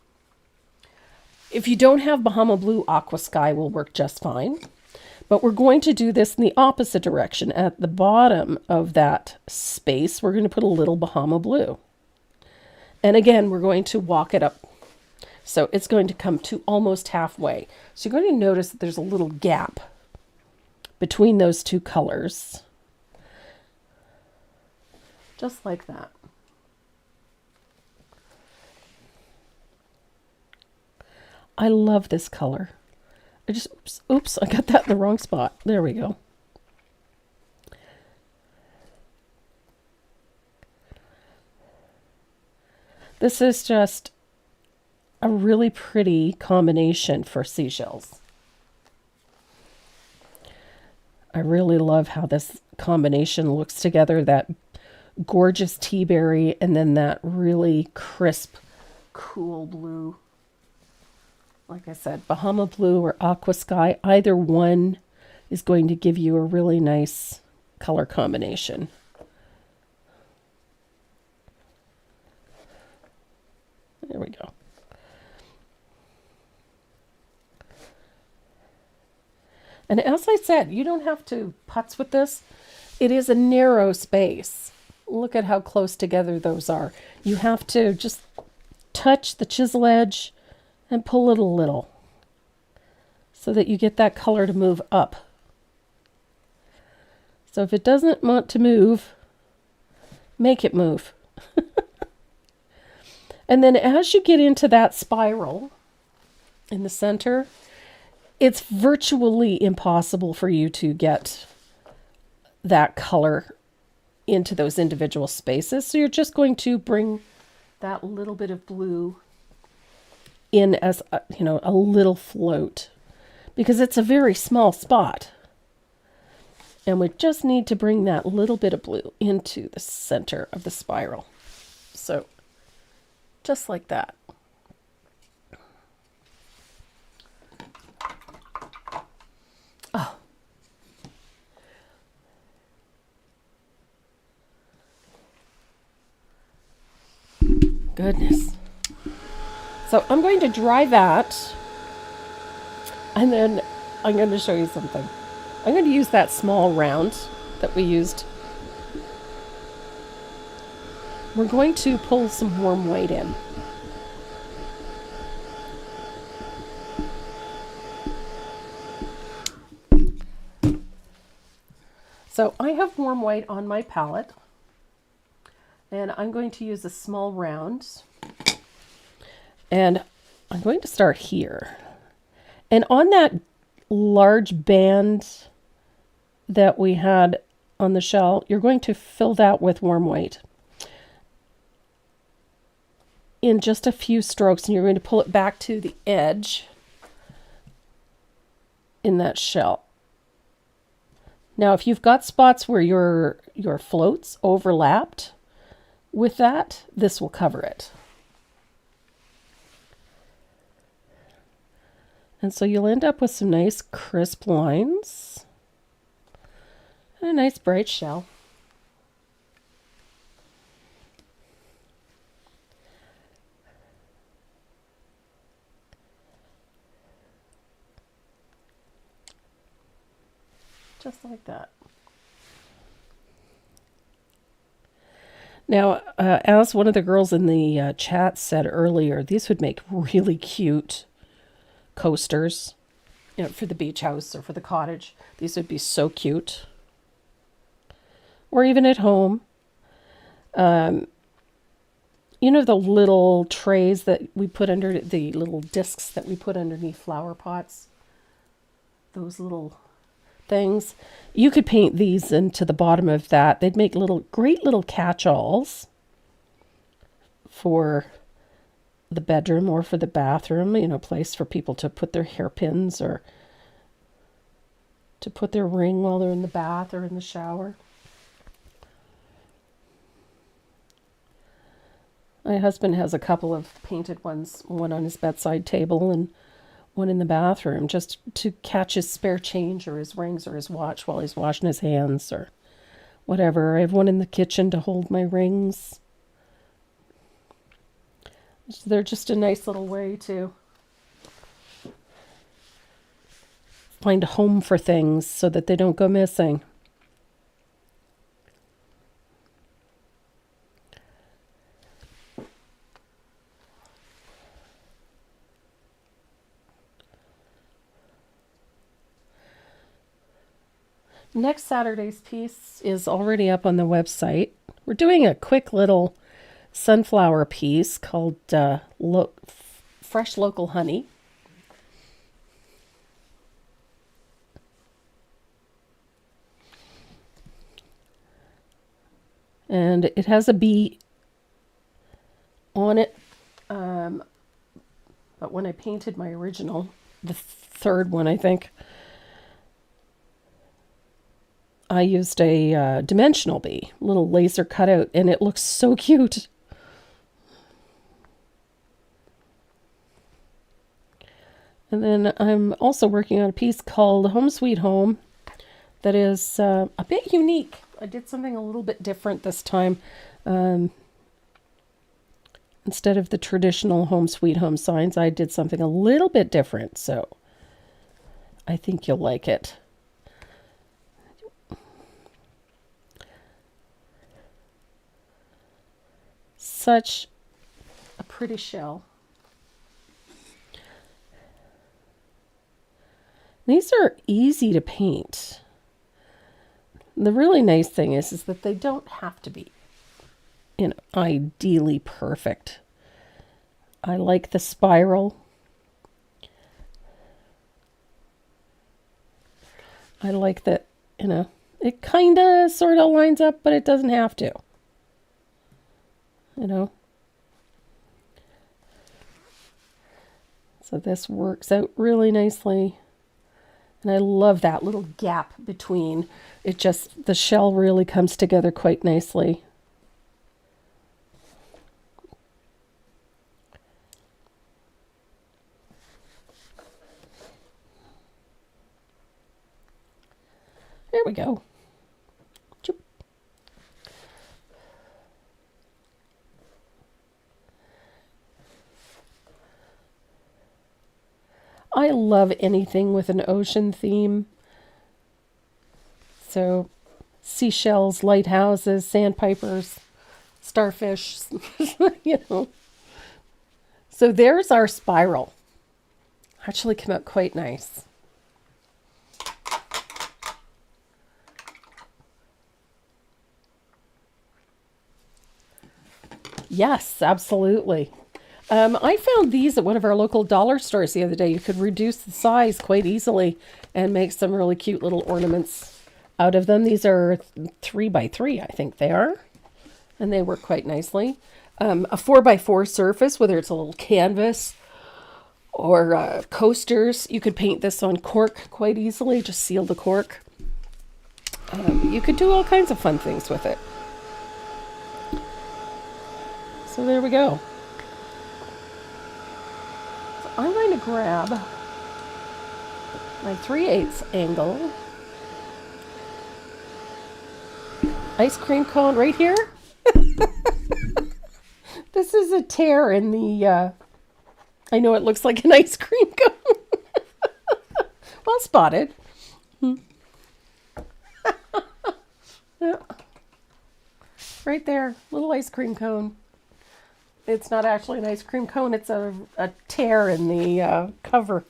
If you don't have Bahama Blue, Aqua Sky will work just fine. But we're going to do this in the opposite direction. At the bottom of that space, we're going to put a little Bahama Blue. And again, we're going to walk it up. So it's going to come to almost halfway. So you're going to notice that there's a little gap between those two colors. Just like that. I love this color. Oops, I got that in the wrong spot. There we go. This is just a really pretty combination for seashells. I really love how this combination looks together. That gorgeous tea berry and then that really crisp, cool blue. Like I said, Bahama Blue or Aqua Sky, either one is going to give you a really nice color combination. There we go. And as I said, you don't have to putz with this. It is a narrow space. Look at how close together those are. You have to just touch the chisel edge and pull it a little so that you get that color to move up. So if it doesn't want to move, make it move. And then as you get into that spiral in the center, it's virtually impossible for you to get that color into those individual spaces. So you're just going to bring that little bit of blue in as a little float, because it's a very small spot. And we just need to bring that little bit of blue into the center of the spiral. So just like that. Oh. Goodness. So I'm going to dry that, and then I'm going to show you something. I'm going to use that small round that we used. We're going to pull some warm white in. So I have warm white on my palette, and I'm going to use a small round, and I'm going to start here. And on that large band that we had on the shell, you're going to fill that with warm white in just a few strokes, and you're going to pull it back to the edge in that shell. Now, if you've got spots where your floats overlapped with that, this will cover it. And so you'll end up with some nice crisp lines and a nice bright shell. Just like that. Now, as one of the girls in the chat said earlier, these would make really cute coasters, for the beach house or for the cottage. These would be so cute. Or even at home. The little trays that we put under, the little discs that we put underneath flower pots. Those little things. You could paint these into the bottom of that. They'd make great little catch-alls for the bedroom or for the bathroom, place for people to put their hairpins or to put their ring while they're in the bath or in the shower. My husband has a couple of painted ones, one on his bedside table and one in the bathroom, just to catch his spare change or his rings or his watch while he's washing his hands or whatever. I have one in the kitchen to hold my rings. They're just a nice little way to find a home for things so that they don't go missing. Next Saturday's piece is already up on the website. We're doing a quick little sunflower piece called Fresh Local Honey. And it has a bee on it. But when I painted my original, the third one, I think, I used a dimensional bee, little laser cutout, and it looks so cute. And then I'm also working on a piece called Home Sweet Home that is a bit unique. I did something a little bit different this time. Instead of the traditional Home Sweet Home signs, I did something a little bit different. So I think you'll like it. Such a pretty shell. These are easy to paint. The really nice thing is that they don't have to be, ideally perfect. I like the spiral. I like that, it kind of sort of lines up, but it doesn't have to. So this works out really nicely. And I love that little gap between. The shell really comes together quite nicely. There we go. I love anything with an ocean theme. So, seashells, lighthouses, sandpipers, starfish, So there's our spiral. Actually came out quite nice. Yes, absolutely. I found these at one of our local dollar stores the other day. You could reduce the size quite easily and make some really cute little ornaments out of them. These are 3x3, I think they are, and they work quite nicely. A 4x4 surface, whether it's a little canvas or coasters, you could paint this on cork quite easily. Just seal the cork. You could do all kinds of fun things with it. So there we go. So I'm going to grab my 3/8 angle ice cream cone right here. This is a tear in the, I know it looks like an ice cream cone. Well spotted. Yeah. Right there, little ice cream cone. It's not actually an ice cream cone, it's a tear in the cover.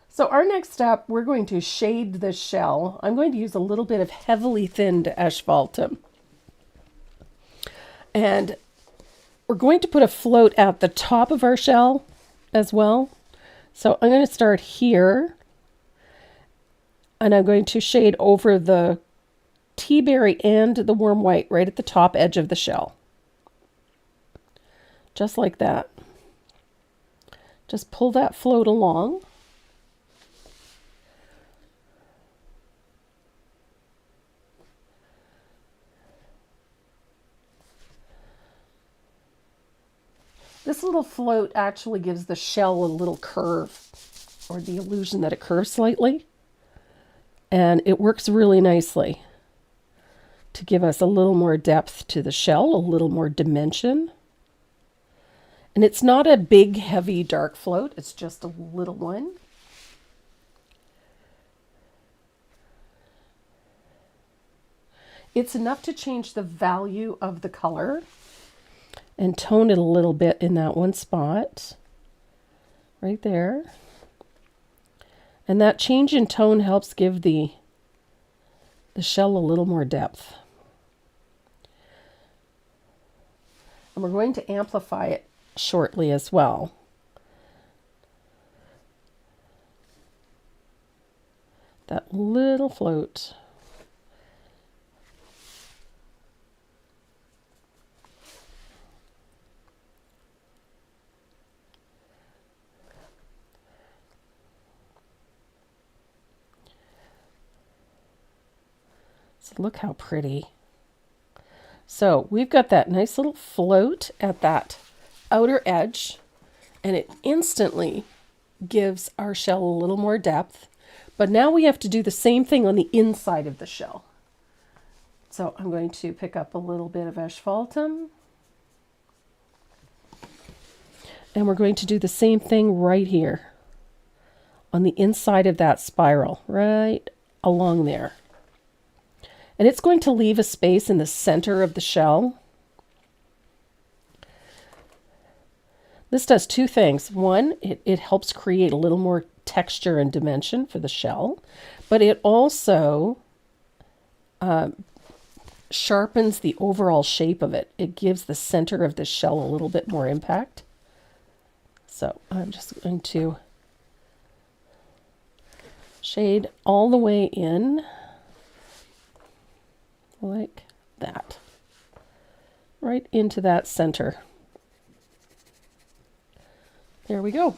So our next step, we're going to shade the shell. I'm going to use a little bit of heavily thinned asphaltum. And we're going to put a float at the top of our shell as well. So I'm going to start here. And I'm going to shade over the tea berry and the warm white right at the top edge of the shell. Just like that. Just pull that float along. This little float actually gives the shell a little curve, or the illusion that it curves slightly. And it works really nicely to give us a little more depth to the shell, a little more dimension. And it's not a big, heavy, dark float. It's just a little one. It's enough to change the value of the color and tone it a little bit in that one spot. Right there. And that change in tone helps give the shell a little more depth. And we're going to amplify it shortly as well. That little float. So look how pretty. So we've got that nice little float at that outer edge, and it instantly gives our shell a little more depth. But now we have to do the same thing on the inside of the shell. So I'm going to pick up a little bit of asphaltum. And we're going to do the same thing right here on the inside of that spiral, right along there. And it's going to leave a space in the center of the shell. This does two things. One, it helps create a little more texture and dimension for the shell, but it also sharpens the overall shape of it. It gives the center of the shell a little bit more impact. So I'm just going to shade all the way in like that, right into that center. There we go.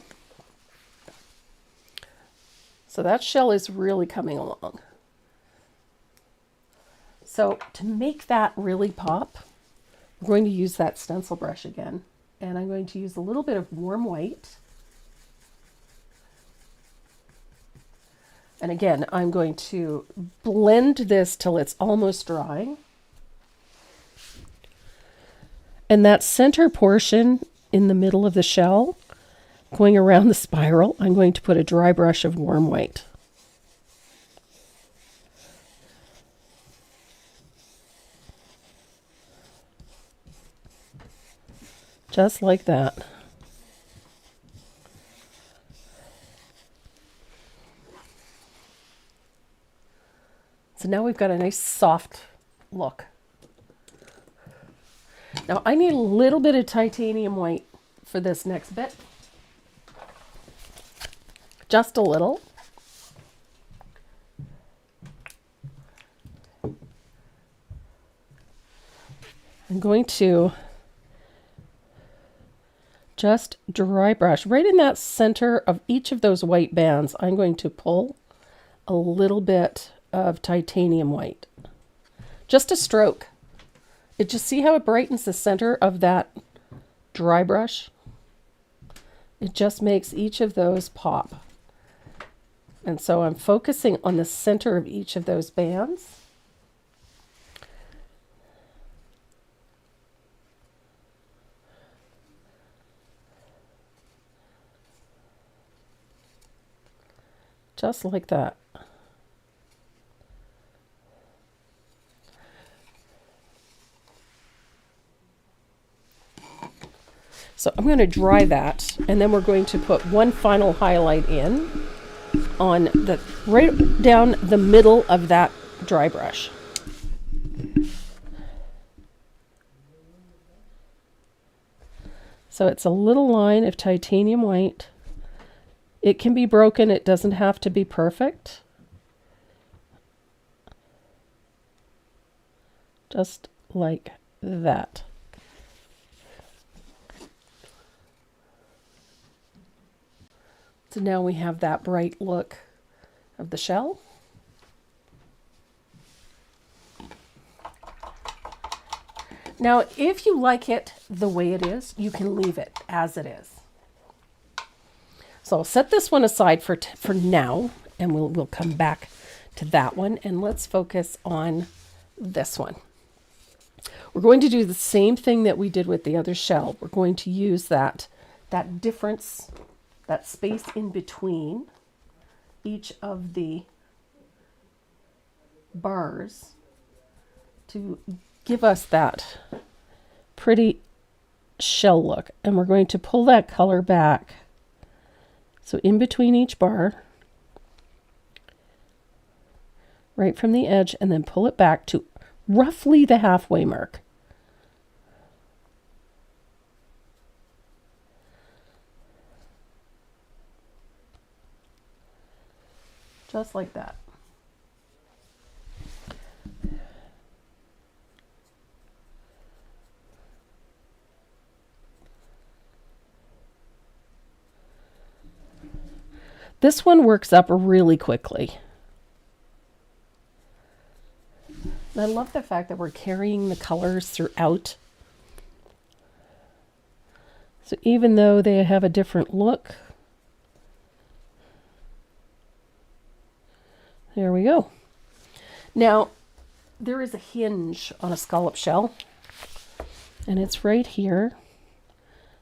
So that shell is really coming along. So to make that really pop, we're going to use that stencil brush again. And I'm going to use a little bit of warm white. And again, I'm going to blend this till it's almost dry. And that center portion in the middle of the shell, going around the spiral, I'm going to put a dry brush of warm white. Just like that. So now we've got a nice soft look. Now I need a little bit of titanium white for this next bit. Just a little. I'm going to just dry brush right in that center of each of those white bands. I'm going to pull a little bit of titanium white. Just a stroke. It just see how it brightens the center of that dry brush? It just makes each of those pop. And so I'm focusing on the center of each of those bands. Just like that. So I'm going to dry that, and then we're going to put one final highlight in on the right down the middle of that dry brush. So it's a little line of titanium white. It can be broken, it doesn't have to be perfect. Just like that. So now we have that bright look of the shell. Now, if you like it the way it is, you can leave it as it is. So I'll set this one aside for now, and we'll come back to that one, and let's focus on this one. We're going to do the same thing that we did with the other shell. We're going to use that difference, that space in between each of the bars to give us that pretty shell look. And we're going to pull that color back. So in between each bar, right from the edge, and then pull it back to roughly the halfway mark. Just like that. This one works up really quickly. And I love the fact that we're carrying the colors throughout. So even though they have a different look, there we go. Now, there is a hinge on a scallop shell, and it's right here.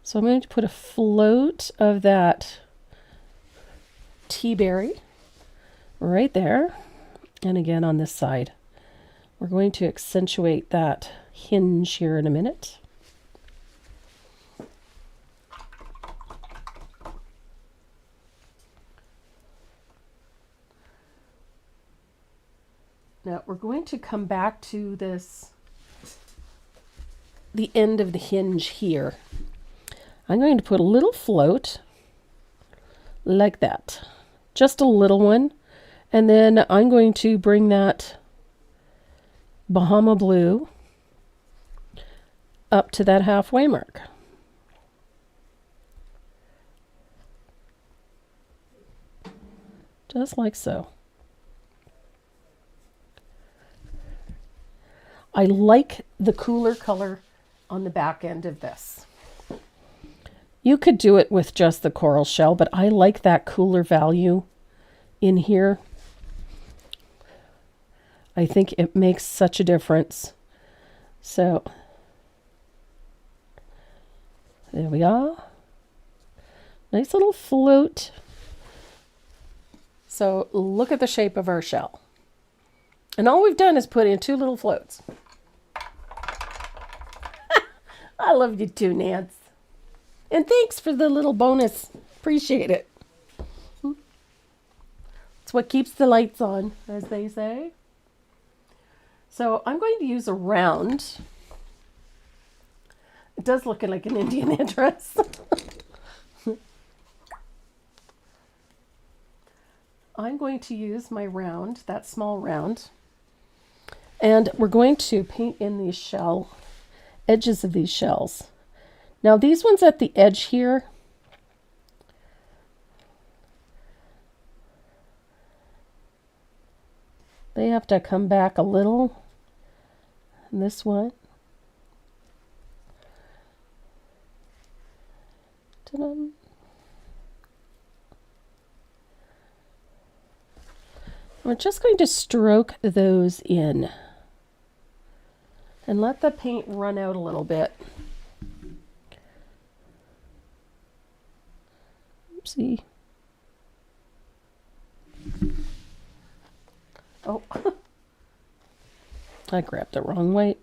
So I'm going to put a float of that tea berry right there, and again on this side. We're going to accentuate that hinge here in a minute. Now we're going to come back to this, the end of the hinge here. I'm going to put a little float like that, just a little one, and then I'm going to bring that Bahama blue up to that halfway mark. Just like so. I like the cooler color on the back end of this. You could do it with just the coral shell, but I like that cooler value in here. I think it makes such a difference. So there we are. Nice little float. So look at the shape of our shell. And all we've done is put in two little floats. I love you too, Nance. And thanks for the little bonus. Appreciate it. It's what keeps the lights on, as they say. So I'm going to use a round. It does look like an Indian headdress. I'm going to use my round, that small round, and we're going to paint in these edges of these shells. Now these ones at the edge here, they have to come back a little. And this one. Ta-da. We're just going to stroke those in and let the paint run out a little bit. Oopsie. Oh, I grabbed the wrong white.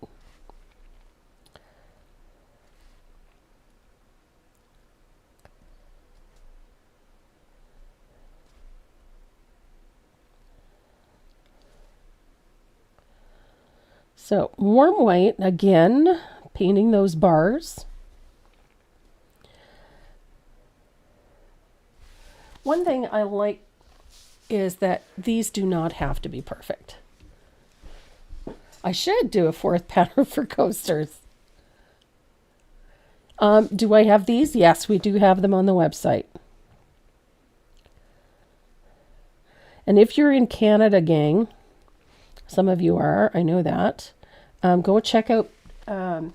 So warm white, again, painting those bars. One thing I like is that these do not have to be perfect. I should do a fourth pattern for coasters. Do I have these? Yes, we do have them on the website. And if you're in Canada, gang, some of you are, I know that. Go check out a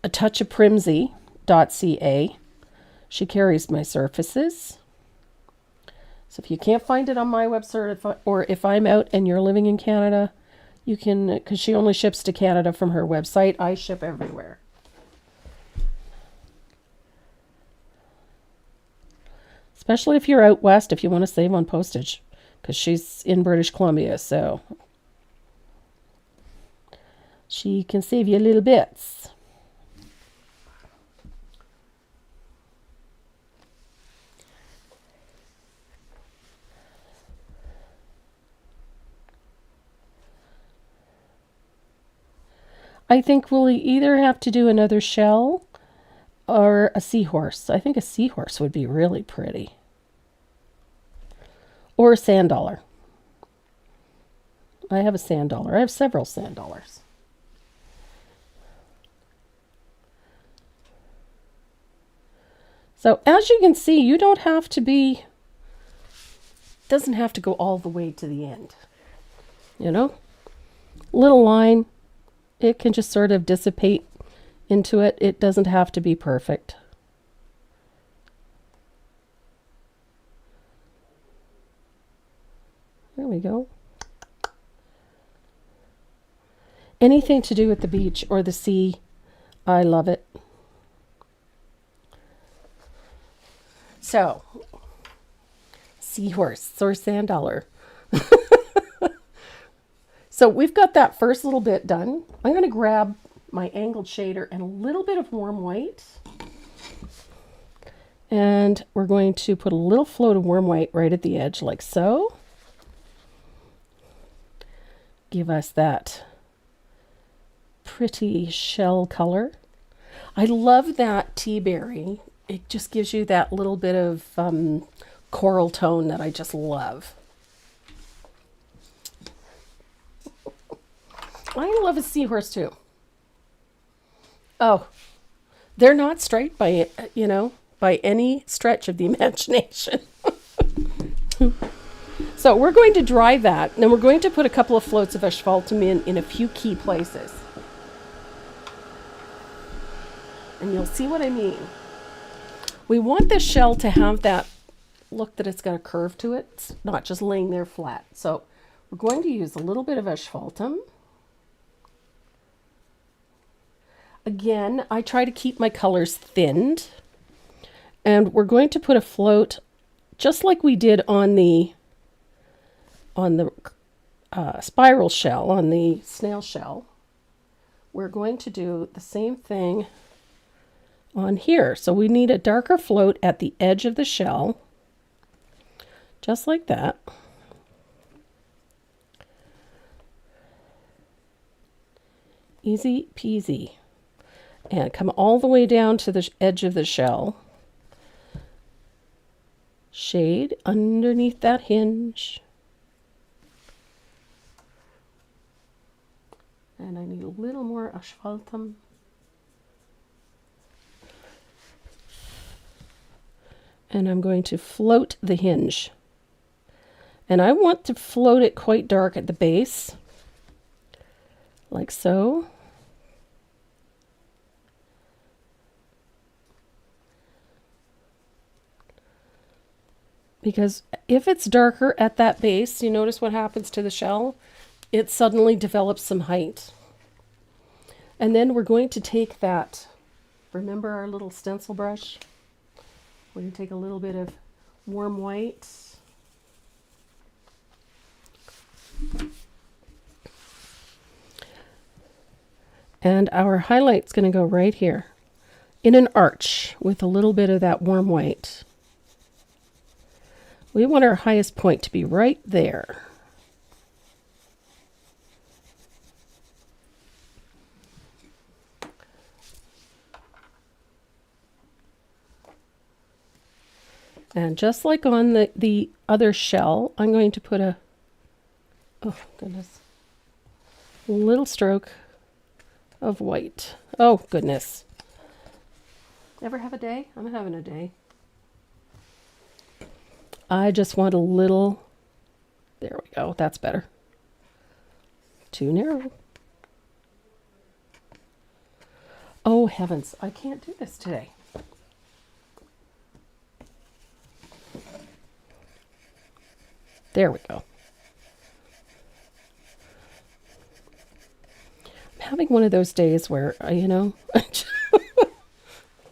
touchofprimsy.ca. She carries my surfaces. So if you can't find it on my website, or if I'm out and you're living in Canada, you can, because she only ships to Canada from her website. I ship everywhere. Especially if you're out west, if you want to save on postage, because she's in British Columbia, so she can save you little bits. I think we'll either have to do another shell or a seahorse. I think a seahorse would be really pretty. Or a sand dollar. I have a sand dollar. I have several sand dollars. So as you can see, you don't have to be, doesn't have to go all the way to the end. You know? Little line. It can just sort of dissipate into it. It doesn't have to be perfect. There we go. Anything to do with the beach or the sea, I love it. So, seahorse or sand dollar. So we've got that first little bit done. I'm going to grab my angled shader and a little bit of warm white. And we're going to put a little float of warm white right at the edge like so. Give us that pretty shell color. I love that tea berry. It just gives you that little bit of coral tone that I just love. I love a seahorse too. Oh, they're not straight by, by any stretch of the imagination. So we're going to dry that, and then we're going to put a couple of floats of asphaltum in a few key places. And you'll see what I mean. We want this shell to have that look that it's got a curve to it. It's not just laying there flat. So we're going to use a little bit of asphaltum. Again, I try to keep my colors thinned. And we're going to put a float just like we did on the spiral shell, on the snail shell. We're going to do the same thing on here. So we need a darker float at the edge of the shell, just like that. Easy peasy. And come all the way down to the edge of the shell. Shade underneath that hinge. And I need a little more asphaltum. And I'm going to float the hinge. And I want to float it quite dark at the base, like so. Because if it's darker at that base, you notice what happens to the shell? It suddenly develops some height. And then we're going to take that, remember our little stencil brush? We're going to take a little bit of warm white. And our highlight's going to go right here in an arch with a little bit of that warm white. We want our highest point to be right there. And just like on the other shell, I'm going to put a, oh goodness, little stroke of white. Oh goodness. Ever have a day? I'm having a day. I just want a little, there we go, that's better. Too narrow. Oh heavens, I can't do this today. There we go. I'm having one of those days where, you know,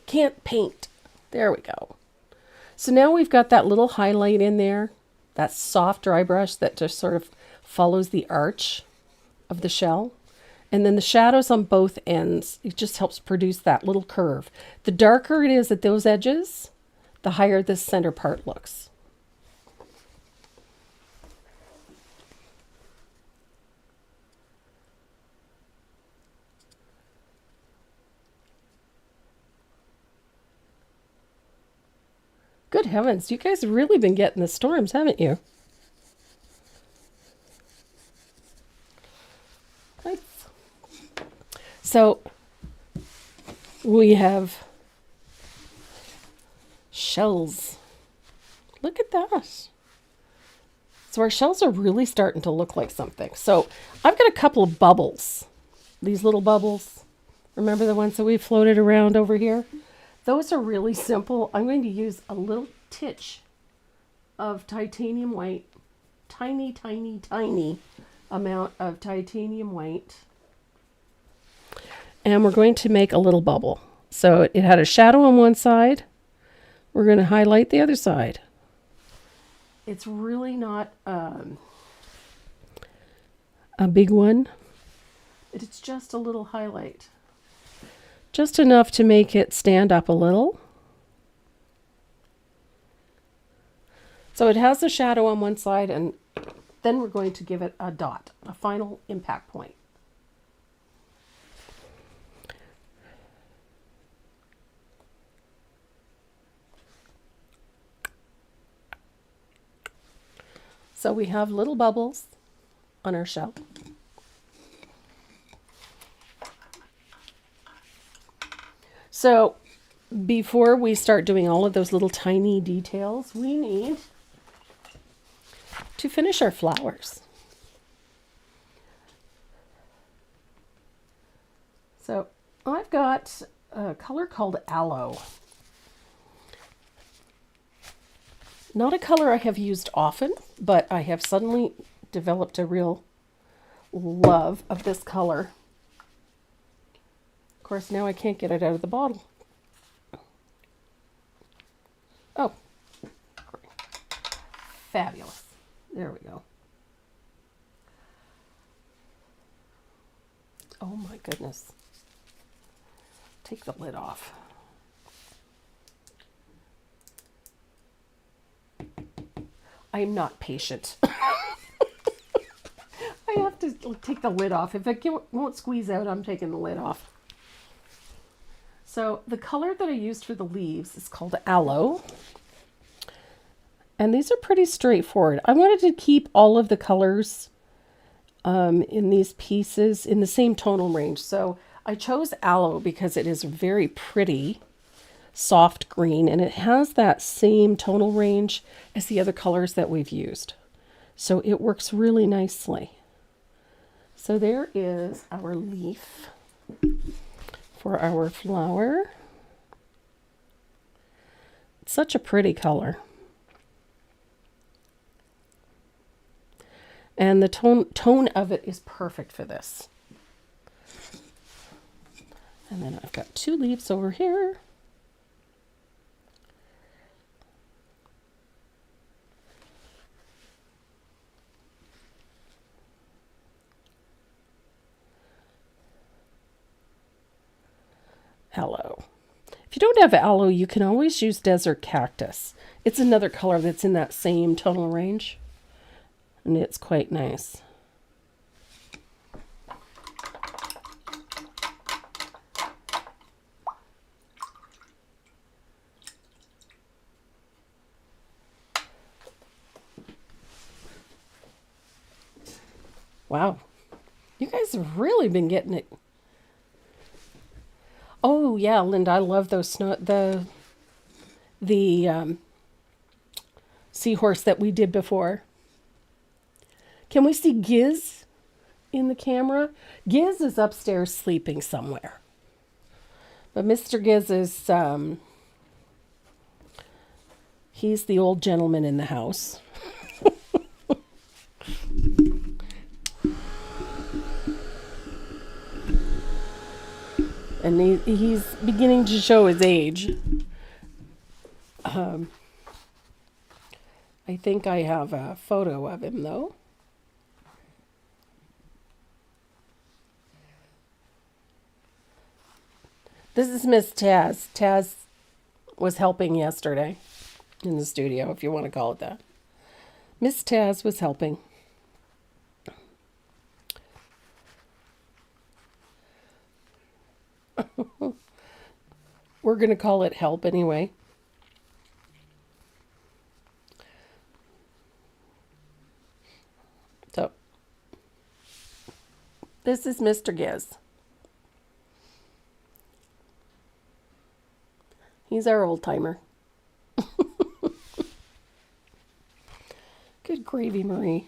can't paint. There we go. So now we've got that little highlight in there, that soft dry brush that just sort of follows the arch of the shell. And then the shadows on both ends, it just helps produce that little curve. The darker it is at those edges, the higher this center part looks. Good heavens, you guys have really been getting the storms, haven't you? Nice. So we have shells. Look at that. So our shells are really starting to look like something. So I've got a couple of bubbles. These little bubbles. Remember the ones that we floated around over here? Those are really simple. I'm going to use a little titch of titanium white. Tiny, tiny, tiny amount of titanium white. And we're going to make a little bubble. So it had a shadow on one side. We're going to highlight the other side. It's really not a big one. It's just a little highlight. Just enough to make it stand up a little. So it has a shadow on one side, and then we're going to give it a dot, a final impact point. So we have little bubbles on our shell. So before we start doing all of those little tiny details, we need to finish our flowers. So I've got a color called Aloe. Not a color I have used often, but I have suddenly developed a real love of this color. Of course, now I can't get it out of the bottle. Oh, fabulous. There we go. Oh my goodness. Take the lid off. I am not patient. I have to take the lid off. If it won't squeeze out, I'm taking the lid off. So the color that I used for the leaves is called Aloe. And these are pretty straightforward. I wanted to keep all of the colors in these pieces in the same tonal range. So I chose Aloe because it is very pretty, soft green, and it has that same tonal range as the other colors that we've used. So it works really nicely. So there is our leaf for our flower. It's such a pretty color. And the tone of it is perfect for this. And then I've got 2 leaves over here. Aloe. If you don't have aloe, you can always use desert cactus. It's another color that's in that same tonal range, and it's quite nice. Wow, you guys have really been getting it. Oh yeah, Linda, I love those the seahorse that we did before. Can we see Giz in the camera? Giz is upstairs sleeping somewhere. But Mr. Giz is he's the old gentleman in the house. And he's beginning to show his age. I think I have a photo of him, though. This is Miss Taz. Taz was helping yesterday in the studio, if you want to call it that. Miss Taz was helping. We're going to call it help anyway. So, this is Mr. Giz. He's our old timer. Good gravy, Marie.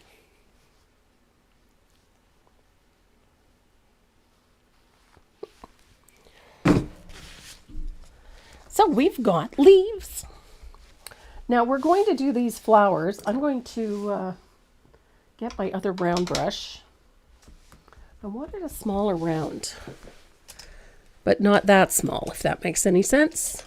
So we've got leaves. Now we're going to do these flowers. I'm going to get my other round brush. I wanted a smaller round, but not that small, if that makes any sense.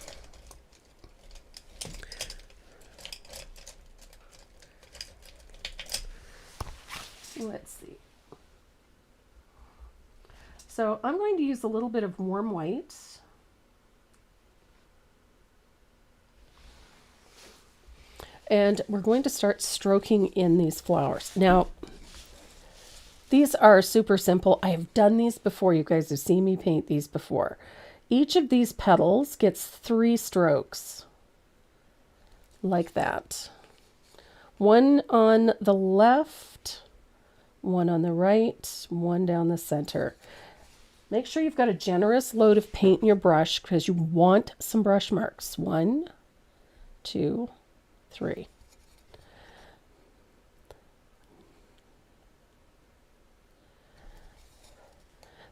Let's see. So I'm going to use a little bit of warm white. And we're going to start stroking in these flowers. Now, these are super simple. I have done these before. You guys have seen me paint these before. Each of these petals gets 3 strokes. Like that. One on the left, one on the right, one down the center. Make sure you've got a generous load of paint in your brush because you want some brush marks. 1, 2, 3.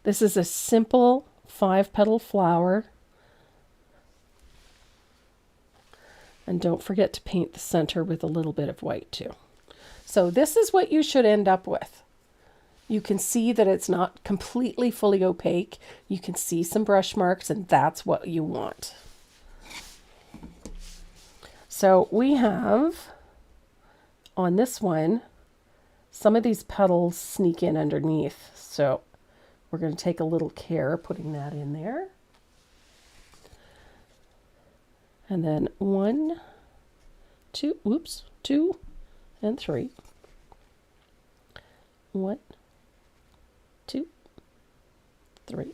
This is a simple 5-petal flower. And don't forget to paint the center with a little bit of white too. So this is what you should end up with. You can see that it's not completely fully opaque. You can see some brush marks, and that's what you want. So we have, on this one, some of these petals sneak in underneath. So we're going to take a little care putting that in there. And then 1, 2, whoops, 2 and 3. 1, 2, 3.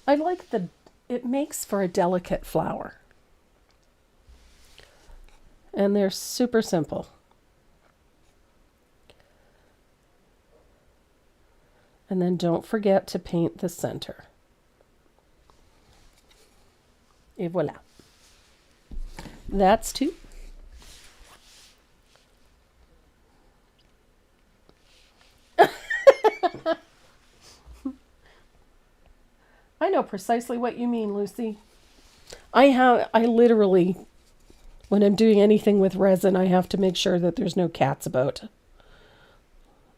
I like it makes for a delicate flower. And they're super simple. And then don't forget to paint the center. Et voila. That's 2. I know precisely what you mean, Lucy. I literally, when I'm doing anything with resin, I have to make sure that there's no cats about.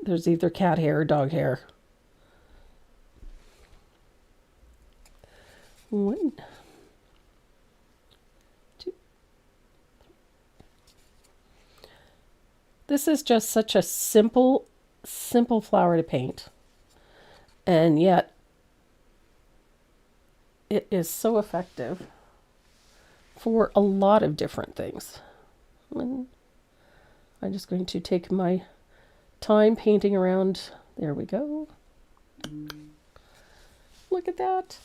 There's either cat hair or dog hair. 1, 2. This is just such a simple flower to paint. And yet, it is so effective for a lot of different things. And I'm just going to take my time painting around. There we go. Look at that.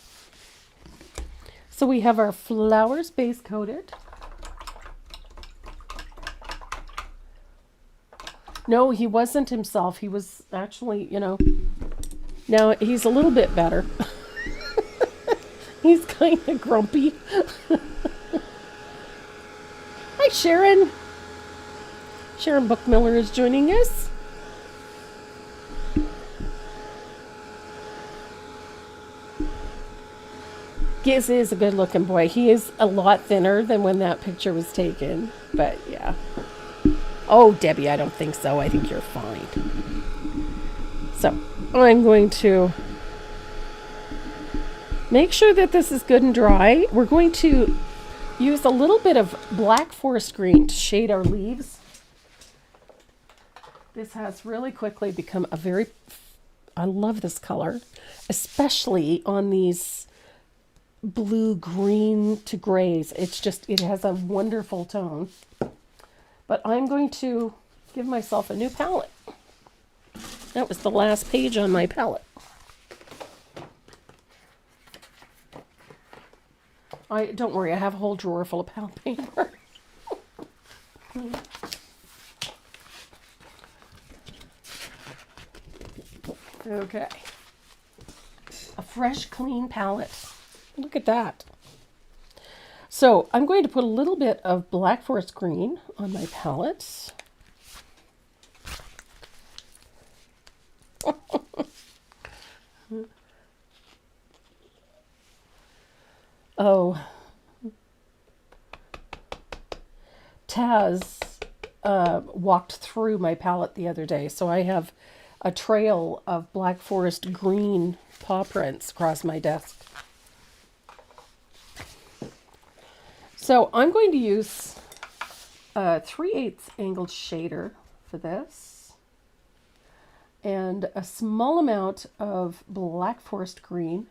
So we have our flowers base coated. No, he wasn't himself. He was actually, now he's a little bit better. He's kind of grumpy. Hi, Sharon. Sharon Bookmiller is joining us. Giz is a good looking boy. He is a lot thinner than when that picture was taken. But yeah. Oh, Debbie, I don't think so. I think you're fine. So I'm going to make sure that this is good and dry. We're going to use a little bit of black forest green to shade our leaves. This has really quickly become I love this color, especially on these blue green to grays. It has a wonderful tone. But I'm going to give myself a new palette. That was the last page on my palette. Don't worry, I have a whole drawer full of palette paper. Okay. A fresh, clean palette. Look at that. So I'm going to put a little bit of black forest green on my palette. Oh, Taz walked through my palette the other day, so I have a trail of black forest green paw prints across my desk. So I'm going to use a 3/8 angled shader for this, and a small amount of black forest green.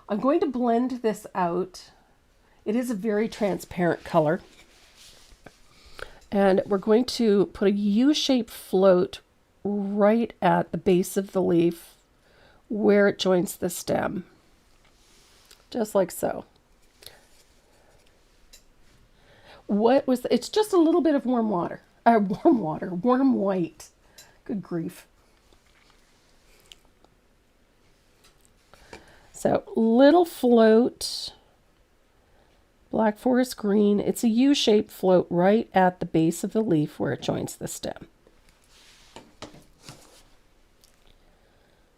I'm going to blend this out. It is a very transparent color. And we're going to put a U-shaped float right at the base of the leaf where it joins the stem. Just like so. It's just a little bit of warm white. Good grief. So, little float, black forest green. It's a U-shaped float right at the base of the leaf where it joins the stem.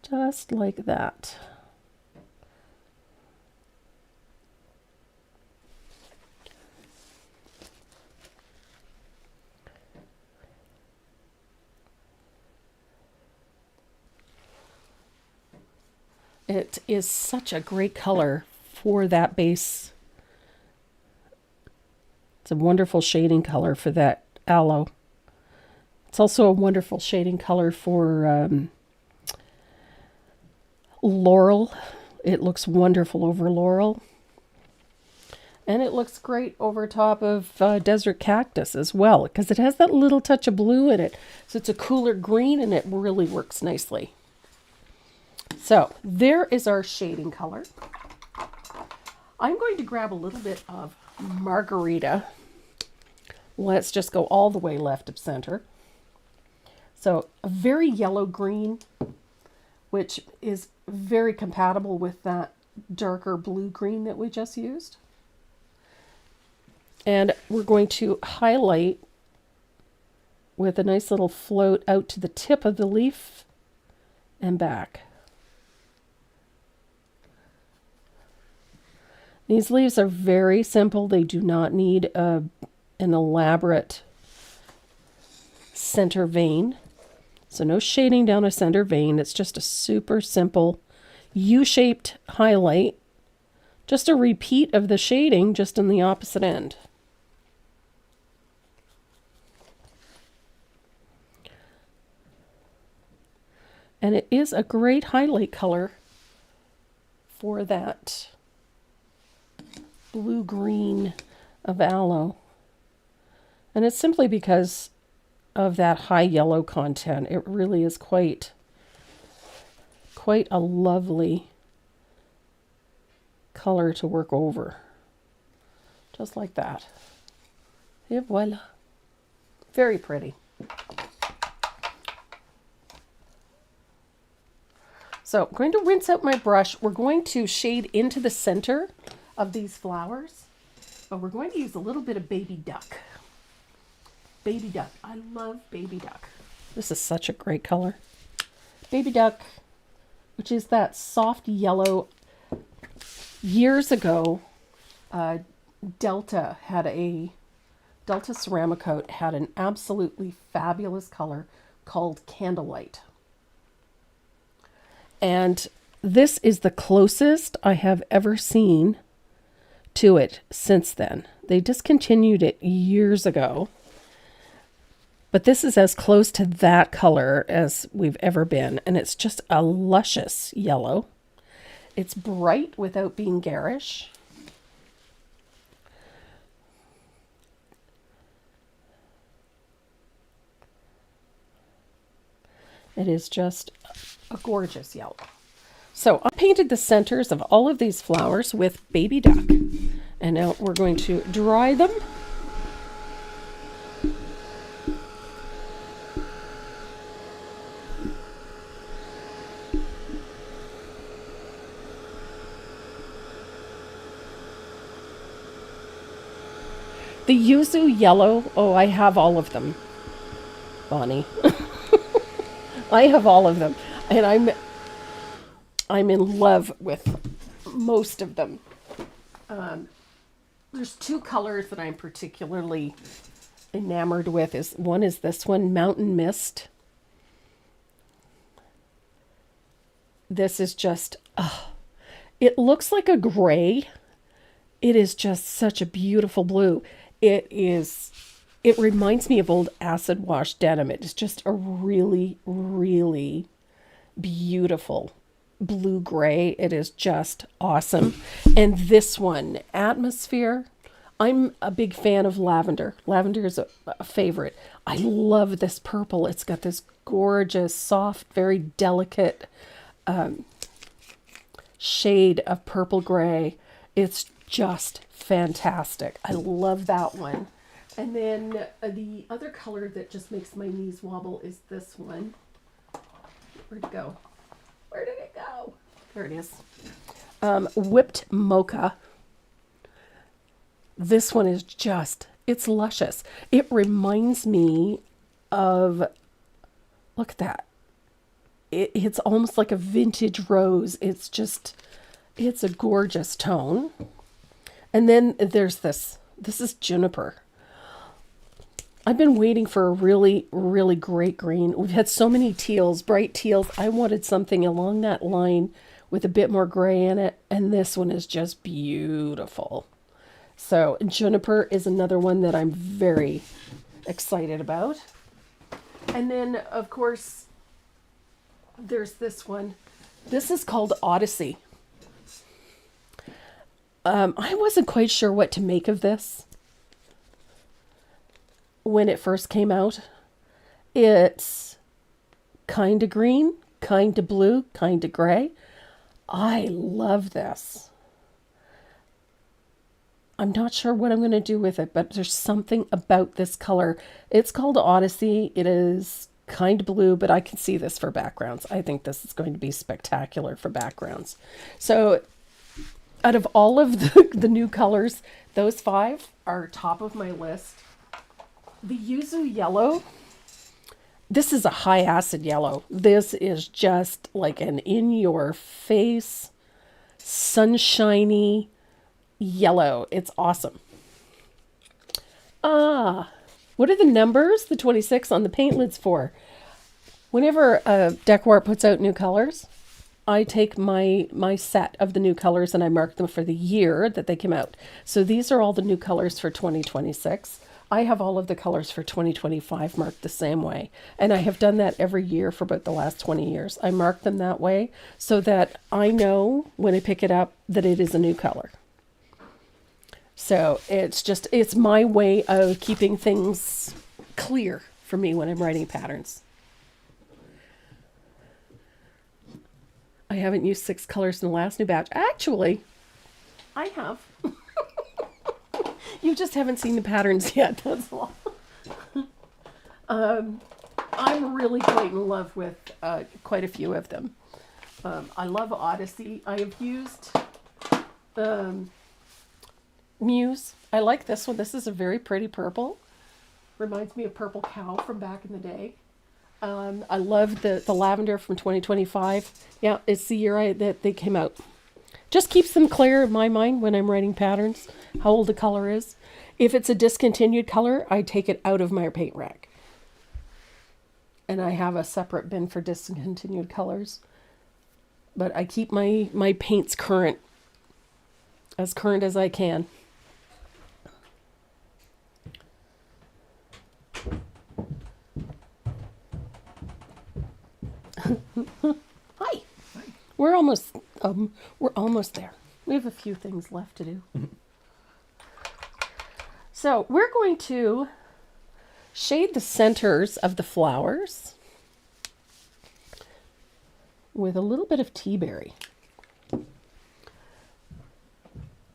Just like that. It is such a great color for that base. It's a wonderful shading color for that aloe. It's also a wonderful shading color for laurel. It looks wonderful over laurel. And it looks great over top of desert cactus as well, because it has that little touch of blue in it. So it's a cooler green, and it really works nicely. So there is our shading color. I'm going to grab a little bit of Margarita. Let's just go all the way left of center. So a very yellow green, which is very compatible with that darker blue green that we just used. And we're going to highlight with a nice little float out to the tip of the leaf and back. These leaves are very simple. They do not need an elaborate center vein. So no shading down a center vein. It's just a super simple U-shaped highlight. Just a repeat of the shading, just in the opposite end. And it is a great highlight color for that blue-green of aloe. And it's simply because of that high yellow content. It really is quite a lovely color to work over. Just like that. Et voila. Very pretty. So I'm going to rinse out my brush. We're going to shade into the center of these flowers, but we're going to use a little bit of baby duck. Baby duck. I love baby duck. This is such a great color. Baby duck, which is that soft yellow. Years ago, Delta Ceramic Coat had an absolutely fabulous color called Candlelight. And this is the closest I have ever seen to it since then. They discontinued it years ago. But this is as close to that color as we've ever been. And it's just a luscious yellow. It's bright without being garish. It is just a gorgeous yellow. So I painted the centers of all of these flowers with baby duck. And now we're going to dry them. The yuzu yellow, oh, I have all of them, Bonnie. I have all of them, and I'm in love with most of them. There's two colors that I'm particularly enamored with. One is this one, Mountain Mist. This is just, it looks like a gray. It is just such a beautiful blue. It reminds me of old acid wash denim. It's just a really, really beautiful blue-gray. It is just awesome. And this one, Atmosphere, I'm a big fan of lavender. Lavender is a favorite. I love this purple. It's got this gorgeous, soft, very delicate shade of purple-gray. It's just fantastic. I love that one. And then the other color that just makes my knees wobble is this one. Where'd it go? Where did it go? There it is. Whipped Mocha. This one is just, it's luscious. It reminds me of, look at that. It's almost like a vintage rose. It's just, it's a gorgeous tone. And then there's this. This is Juniper. I've been waiting for a really, really great green. We've had so many teals, bright teals. I wanted something along that line with a bit more gray in it. And this one is just beautiful. So Juniper is another one that I'm very excited about. And then, of course, there's this one. This is called Odyssey. I wasn't quite sure what to make of this when it first came out. It's kind of green, kind of blue, kind of gray. I love this. I'm not sure what I'm going to do with it, but there's something about this color. It's called Odyssey. It is kind of blue, but I can see this for backgrounds. I think this is going to be spectacular for backgrounds. So out of all of the new colors, those 5 are top of my list. The yuzu yellow, this is a high acid yellow. This is just like an in your face, sunshiny yellow. It's awesome. What are the numbers, the 26 on the paint lids for? Whenever Decor puts out new colors, I take my set of the new colors and I mark them for the year that they came out. So these are all the new colors for 2026. I have all of the colors for 2025 marked the same way. And I have done that every year for about the last 20 years. I mark them that way so that I know when I pick it up that it is a new color. So it's my way of keeping things clear for me when I'm writing patterns. I haven't used 6 colors in the last new batch. Actually, I have. You just haven't seen the patterns yet, that's all. I'm really quite in love with quite a few of them. I love Odyssey. I have used Muse. I like this one. This is a very pretty purple. Reminds me of Purple Cow from back in the day. I love the lavender from 2025. Yeah, it's the year that they came out. Just keeps them clear in my mind when I'm writing patterns, how old the color is. If it's a discontinued color, I take it out of my paint rack. And I have a separate bin for discontinued colors. But I keep my paints current as I can. Hi. We're almost there. We have a few things left to do. So we're going to shade the centers of the flowers with a little bit of tea berry.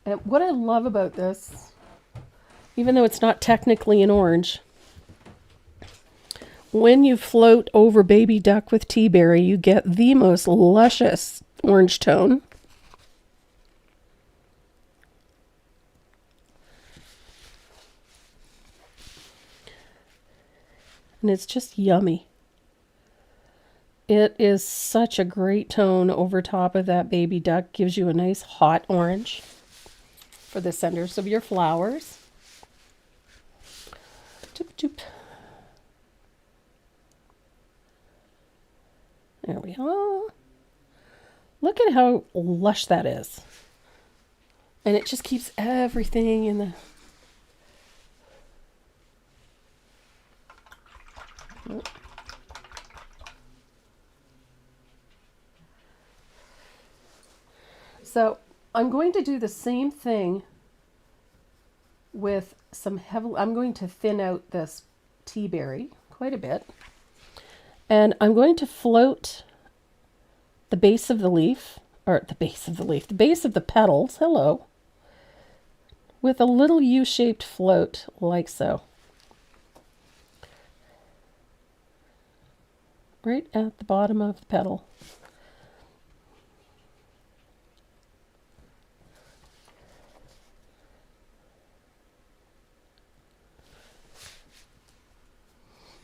And what I love about this, even though it's not technically an orange, when you float over baby duck with tea berry, you get the most luscious orange tone. And it's just yummy. It is such a great tone over top of that baby duck. Gives you a nice hot orange for the centers of your flowers. Doop, doop. There we go. Look at how lush that is. And it just keeps everything in the... So I'm going to do the same thing with some heavy... I'm going to thin out this tea berry quite a bit. And I'm going to float the base of the leaf, the base of the petals, hello, with a little U-shaped float like so. Right at the bottom of the petal.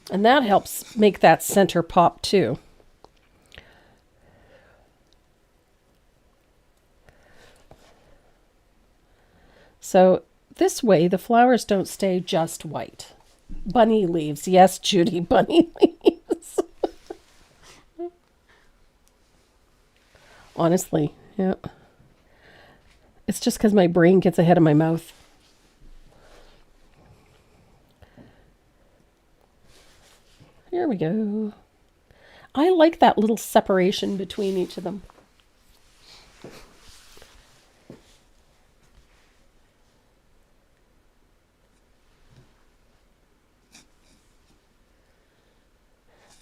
And that helps make that center pop too. So this way the flowers don't stay just white. Bunny leaves. Yes, Judy, bunny leaves. Honestly, yeah. It's just because my brain gets ahead of my mouth. Here we go. I like that little separation between each of them.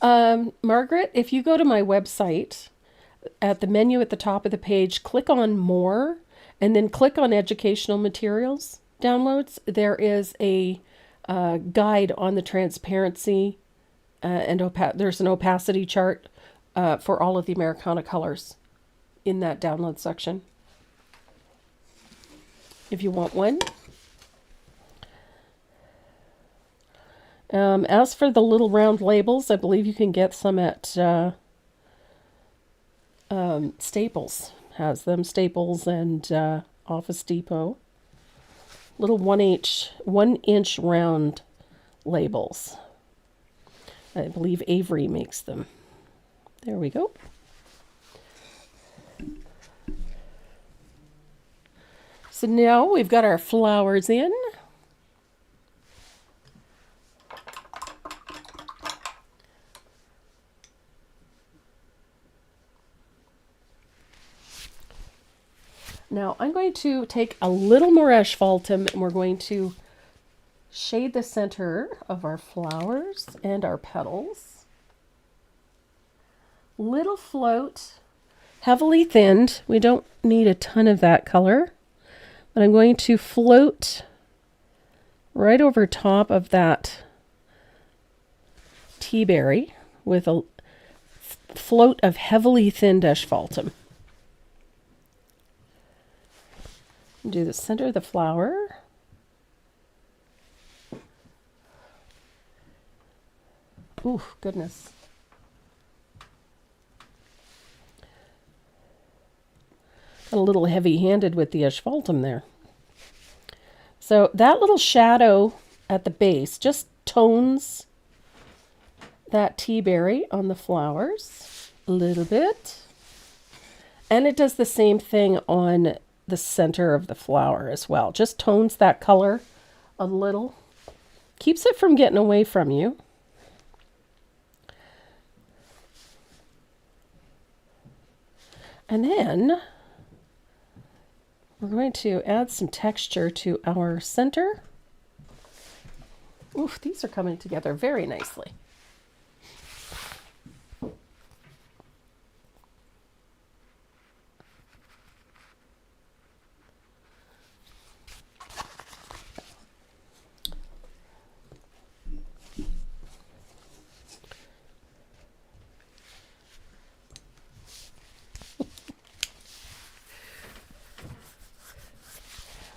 Margaret, if you go to my website, at the menu at the top of the page, click on More, and then click on Educational Materials Downloads. There is a guide on the transparency and there's an opacity chart for all of the Americana colors in that download section. If you want one. As for the little round labels, I believe you can get some at Staples. Has them, Staples and Office Depot. Little 1-inch round labels. I believe Avery makes them. There we go. So now we've got our flowers in. Now I'm going to take a little more asphaltum and we're going to shade the center of our flowers and our petals. Little float, heavily thinned. We don't need a ton of that color, but I'm going to float right over top of that tea berry with a float of heavily thinned asphaltum. Do the center of the flower. Ooh, goodness. Got a little heavy-handed with the asphaltum there. So that little shadow at the base just tones that tea berry on the flowers a little bit. And it does the same thing on the center of the flower as well. Just tones that color a little. Keeps it from getting away from you. And then we're going to add some texture to our center. Oof, these are coming together very nicely.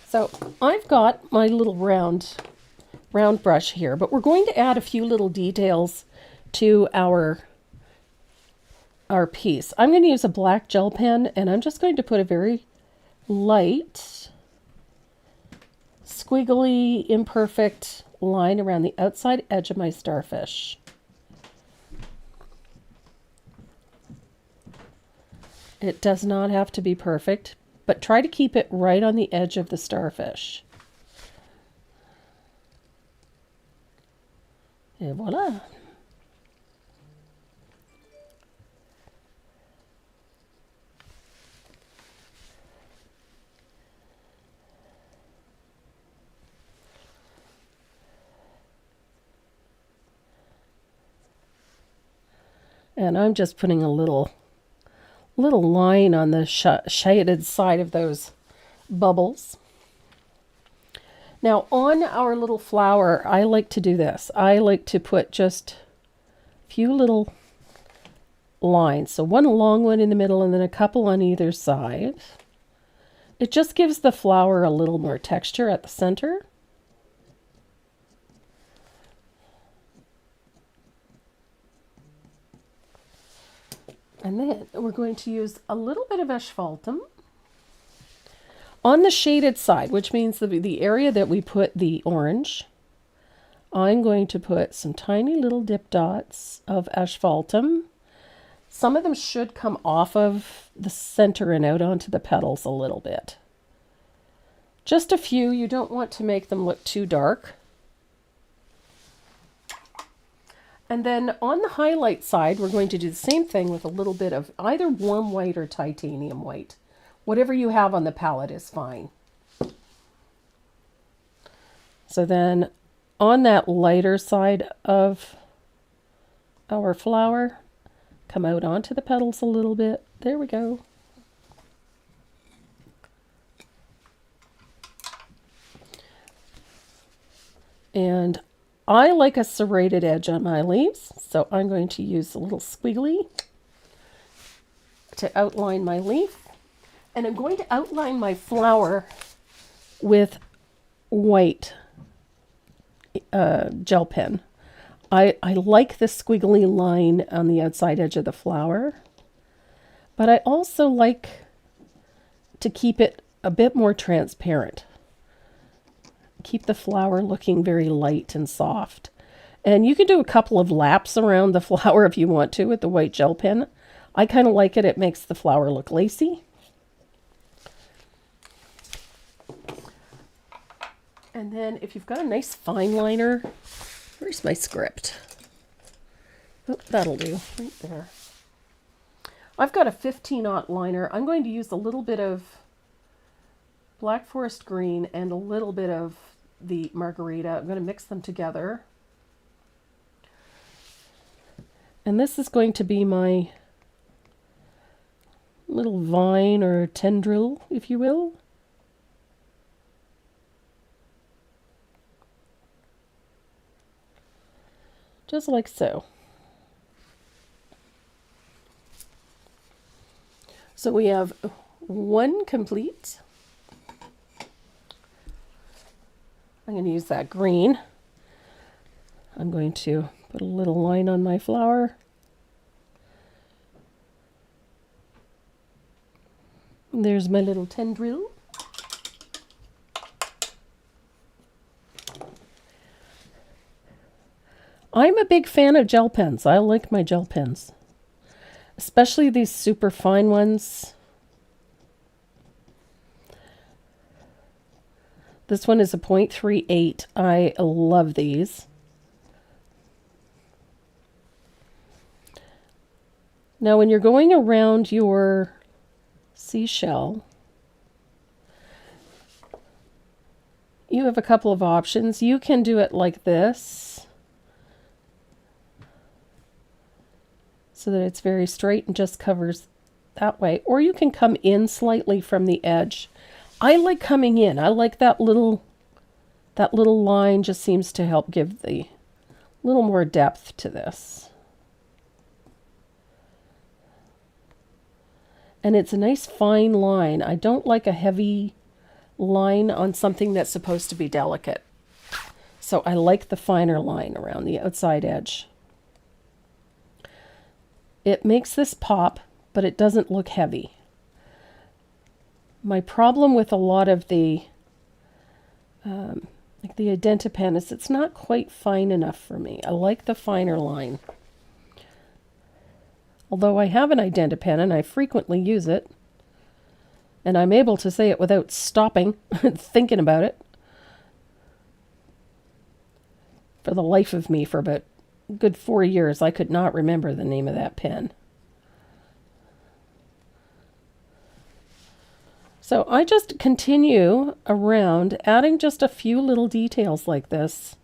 So I've got my little round brush here, but we're going to add a few little details to our piece. I'm going to use a black gel pen, and I'm just going to put a very light, squiggly, imperfect line around the outside edge of my starfish. It does not have to be perfect, but try to keep it right on the edge of the starfish. Et voila. And I'm just putting a little line on the shaded side of those bubbles. Now on our little flower, I like to do this. I like to put just a few little lines. So one long one in the middle and then a couple on either side. It just gives the flower a little more texture at the center. And then we're going to use a little bit of asphaltum on the shaded side, which means the area that we put the orange. I'm going to put some tiny little dip dots of asphaltum. Some of them should come off of the center and out onto the petals a little bit. Just a few. You don't want to make them look too dark. And then on the highlight side, we're going to do the same thing with a little bit of either warm white or titanium white. Whatever you have on the palette is fine. So then on that lighter side of our flower come out onto the petals a little bit. There we go. And I like a serrated edge on my leaves, so I'm going to use a little squiggly to outline my leaf. And I'm going to outline my flower with white gel pen. I like the squiggly line on the outside edge of the flower, but I also like to keep it a bit more transparent. Keep the flower looking very light and soft. And you can do a couple of laps around the flower if you want to with the white gel pen. I kind of like it. It makes the flower look lacy. And then if you've got a nice fine liner, where's my script? Oh, that'll do, right there. I've got a 15-aught liner. I'm going to use a little bit of Black Forest Green and a little bit of the Margarita. I'm going to mix them together. And this is going to be my little vine or tendril, if you will. Just like so. So we have one complete. I'm going to use that green. I'm going to put a little line on my flower. And there's my little tendril. I'm a big fan of gel pens. I like my gel pens, especially these super fine ones. This one is a 0.38. I love these. Now, when you're going around your seashell, you have a couple of options. You can do it like this, so that it's very straight and just covers that way. Or you can come in slightly from the edge. I like coming in. I like that little line just seems to help give the little more depth to this. And it's a nice fine line. I don't like a heavy line on something that's supposed to be delicate. So I like the finer line around the outside edge. It makes this pop, but it doesn't look heavy. My problem with a lot of the like the Identi-Pen is it's not quite fine enough for me. I like the finer line. Although I have an Identi-Pen and I frequently use it, and I'm able to say it without stopping and thinking about it. For the life of me, for about a good 4 years, I could not remember the name of that pen. So I just continue around adding just a few little details like this.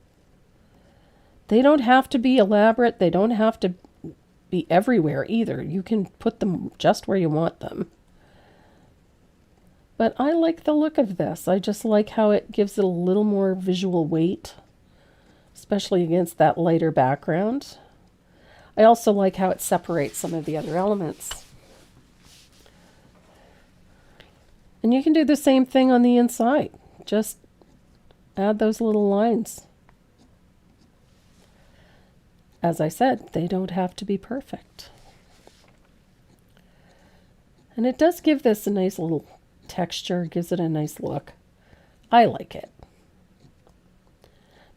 They don't have to be elaborate. They don't have to be everywhere either. You can put them just where you want them. But I like the look of this. I just like how it gives it a little more visual weight, especially against that lighter background. I also like how it separates some of the other elements. And you can do the same thing on the inside. Just add those little lines. As I said, they don't have to be perfect. And it does give this a nice little texture, gives it a nice look. I like it.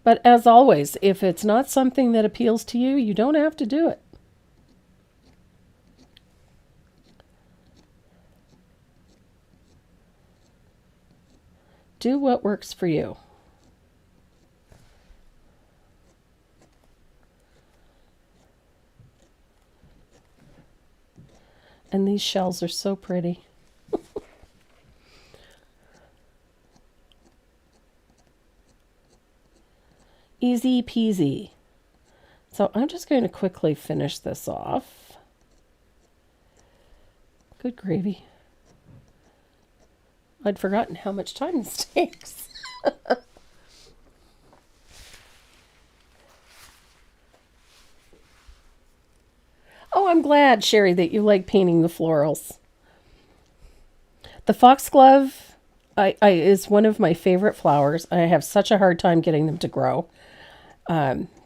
But as always, if it's not something that appeals to you, you don't have to do it. Do what works for you. And these shells are so pretty. Easy peasy. So I'm just going to quickly finish this off. Good gravy. I'd forgotten how much time this takes. Oh, I'm glad, Sherry, that you like painting the florals. The foxglove is one of my favorite flowers. I have such a hard time getting them to grow.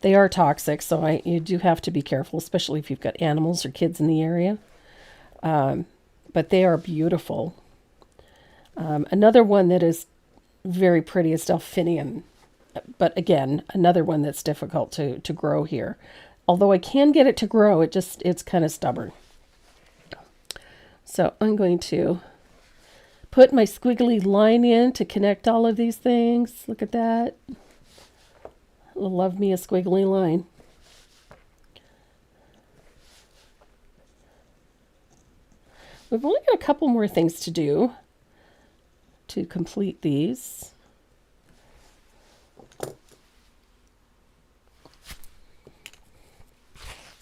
They are toxic, so you do have to be careful, especially if you've got animals or kids in the area. But they are beautiful. Another one that is very pretty is delphinium. But again, another one that's difficult to grow here. Although I can get it to grow, it's kind of stubborn. So I'm going to put my squiggly line in to connect all of these things. Look at that. Love me a squiggly line. We've only got a couple more things to do to complete these.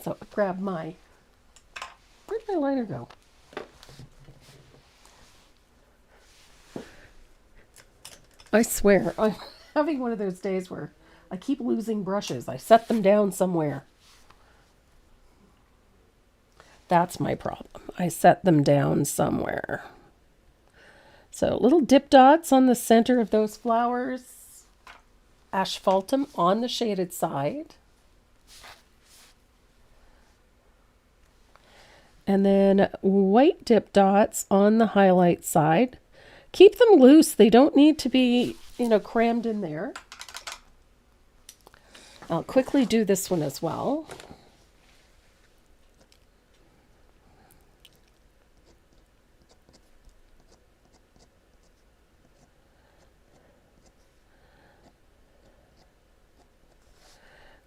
So I grab where'd my liner go? I swear, I'm having one of those days where I keep losing brushes. I set them down somewhere. That's my problem. I set them down somewhere. So little dip dots on the center of those flowers. Asphaltum on the shaded side. And then white dip dots on the highlight side. Keep them loose. They don't need to be, crammed in there. I'll quickly do this one as well.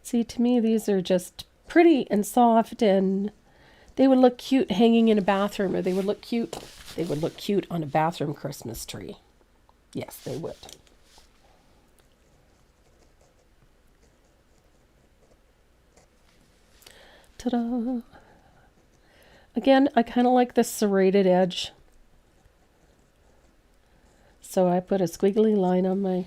See, to me, these are just pretty and soft, and they would look cute hanging in a bathroom, or they would look cute on a bathroom Christmas tree. Yes, they would. Ta-da! Again, I kind of like this serrated edge. So I put a squiggly line on my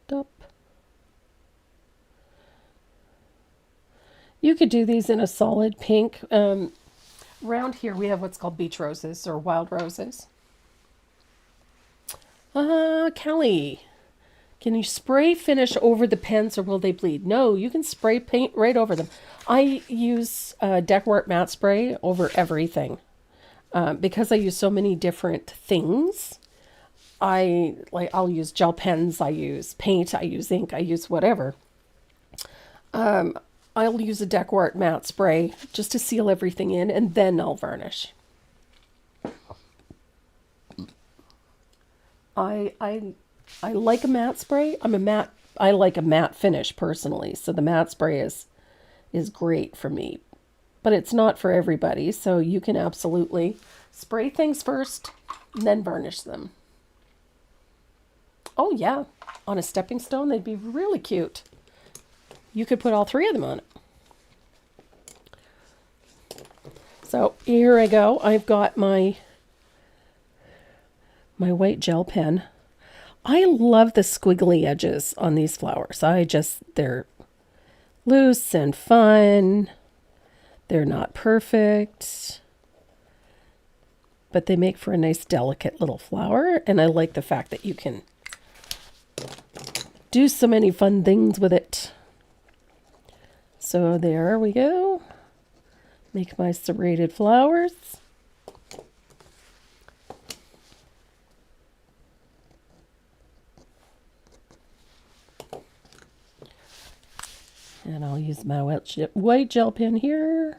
top. You could do these in a solid pink. Around here we have what's called beach roses or wild roses. Callie, can you spray finish over the pens or will they bleed? No, you can spray paint right over them. I use Decor matte spray over everything because I use so many different things. I'll use gel pens, I use paint, I use ink, I use whatever. I'll use a Decor matte spray just to seal everything in, and then I'll varnish. I like a matte spray. I like a matte finish personally, so the matte spray is great for me. But it's not for everybody, so you can absolutely spray things first and then varnish them. Oh yeah, on a stepping stone they'd be really cute. You could put all three of them on it. So here I go. I've got my white gel pen. I love the squiggly edges on these flowers. They're loose and fun. They're not perfect, but they make for a nice delicate little flower. And I like the fact that you can do so many fun things with it. So there we go. Make my serrated flowers. And I'll use my white gel pen here.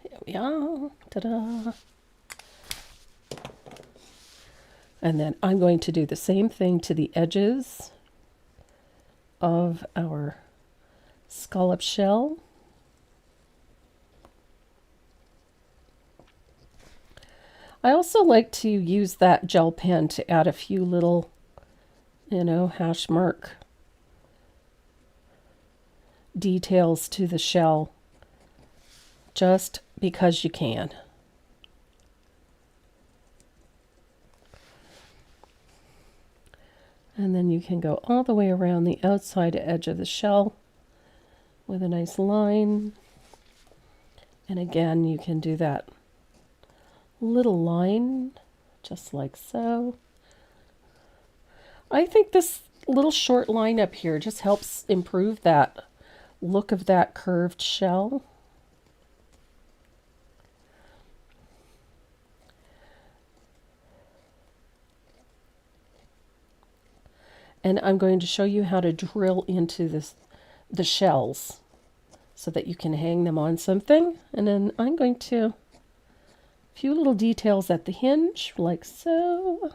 Here we are. Ta-da! And then I'm going to do the same thing to the edges of our scallop shell. I also like to use that gel pen to add a few little, hash mark details to the shell, just because you can. And then you can go all the way around the outside edge of the shell with a nice line. And again, you can do that little line just like so. I think this little short line up here just helps improve that look of that curved shell. And I'm going to show you how to drill into the shells so that you can hang them on something. And then I'm going to, a few little details at the hinge, like so.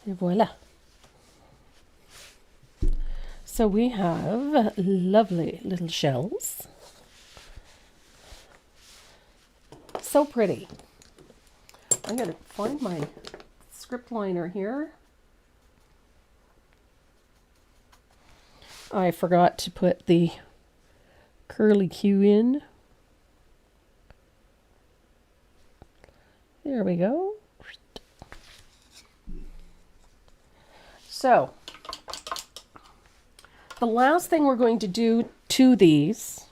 And voila. So we have lovely little shells. So pretty. I'm going to find my script liner here. I forgot to put the curly Q in. There we go. So, the last thing we're going to do to these,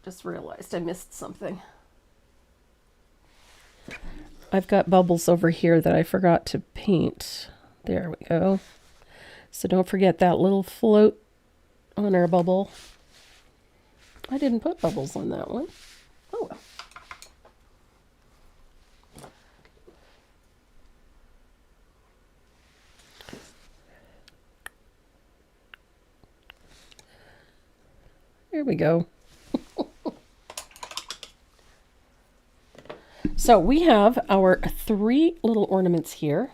just realized I missed something. I've got bubbles over here that I forgot to paint. There we go. So don't forget that little float on our bubble. I didn't put bubbles on that one. Oh well. There we go. So we have our 3 little ornaments here.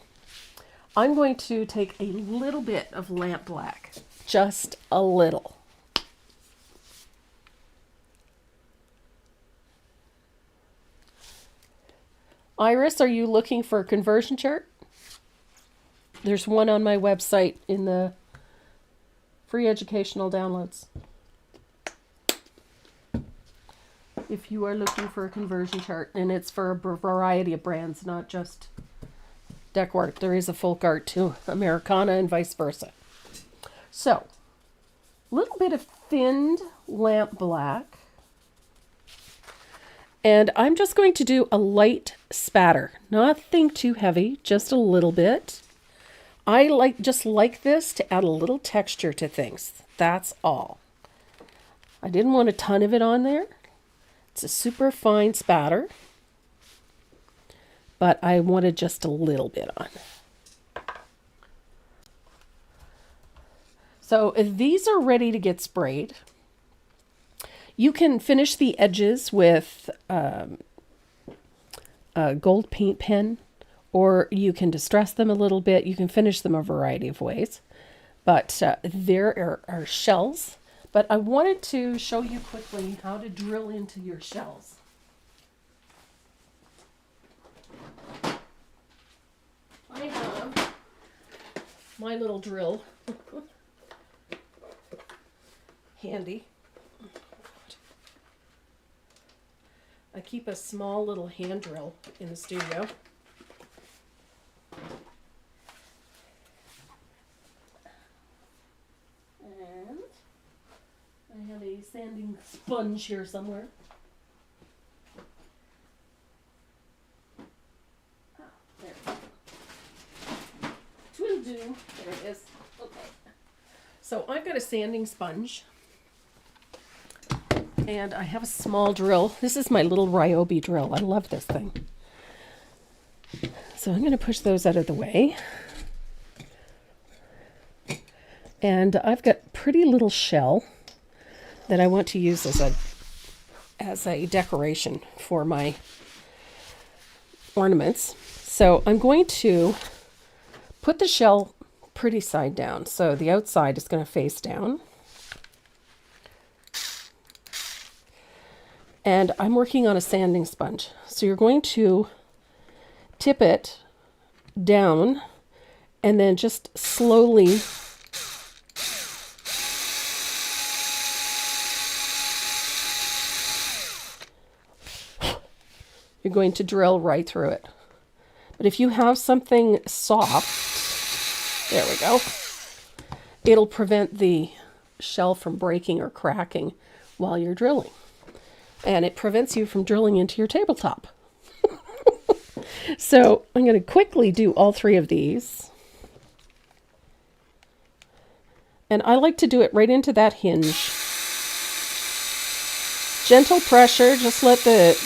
I'm going to take a little bit of lamp black, just a little. Iris, are you looking for a conversion chart? There's one on my website in the free educational downloads. If you are looking for a conversion chart, and it's for a variety of brands, not just deck work. There is a folk art too, Americana and vice versa. So, a little bit of thinned lamp black. And I'm just going to do a light spatter. Nothing too heavy, just a little bit. I just like this to add a little texture to things. That's all. I didn't want a ton of it on there. It's a super fine spatter, but I wanted just a little bit on. So these are ready to get sprayed. You can finish the edges with a gold paint pen, or you can distress them a little bit. You can finish them a variety of ways. But there are shells. But I wanted to show you quickly how to drill into your shells. I have my little drill handy. I keep a small little hand drill in the studio. And I have a sanding sponge here somewhere. Oh, there. Twiddle do. There it is. Okay. So I've got a sanding sponge. And I have a small drill. This is my little Ryobi drill. I love this thing. So I'm going to push those out of the way. And I've got pretty little shell that I want to use as a decoration for my ornaments. So I'm going to put the shell pretty side down. So the outside is going to face down. And I'm working on a sanding sponge. So you're going to tip it down and then just slowly you're going to drill right through it. But if you have something soft, there we go, it'll prevent the shell from breaking or cracking while you're drilling. And it prevents you from drilling into your tabletop. So I'm going to quickly do all 3 of these. And I like to do it right into that hinge. Gentle pressure, just let the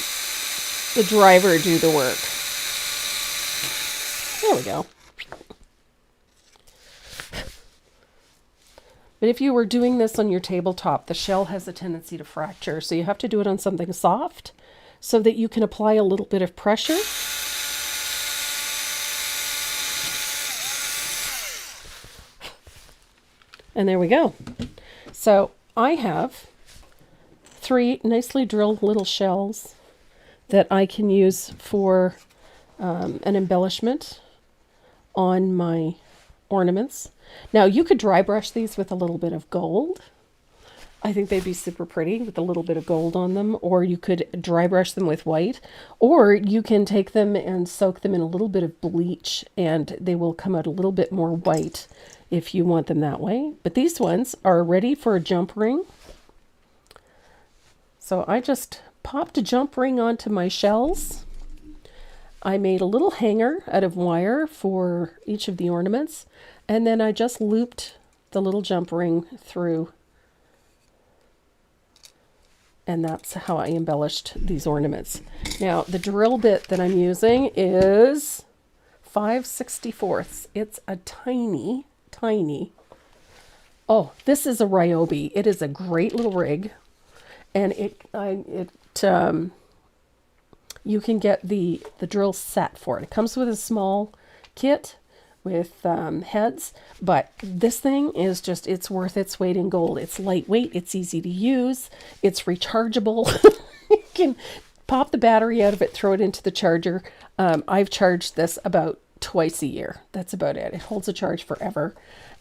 driver do the work. There we go. But if you were doing this on your tabletop, the shell has a tendency to fracture. So you have to do it on something soft so that you can apply a little bit of pressure. And there we go. So I have 3 nicely drilled little shells that I can use for an embellishment on my ornaments. Now you could dry brush these with a little bit of gold. I think they'd be super pretty with a little bit of gold on them, or you could dry brush them with white, or you can take them and soak them in a little bit of bleach and they will come out a little bit more white if you want them that way. But these ones are ready for a jump ring. So I just popped a jump ring onto my shells. I made a little hanger out of wire for each of the ornaments, and then I just looped the little jump ring through. And that's how I embellished these ornaments. Now, the drill bit that I'm using is 5/64. It's a tiny. Oh, this is a Ryobi. It is a great little rig. And you can get the drill set for it. It comes with a small kit with heads, but this thing is just, it's worth its weight in gold. It's lightweight, it's easy to use, it's rechargeable. You can pop the battery out of it, throw it into the charger. I've charged this about twice a year. That's about it. It holds a charge forever.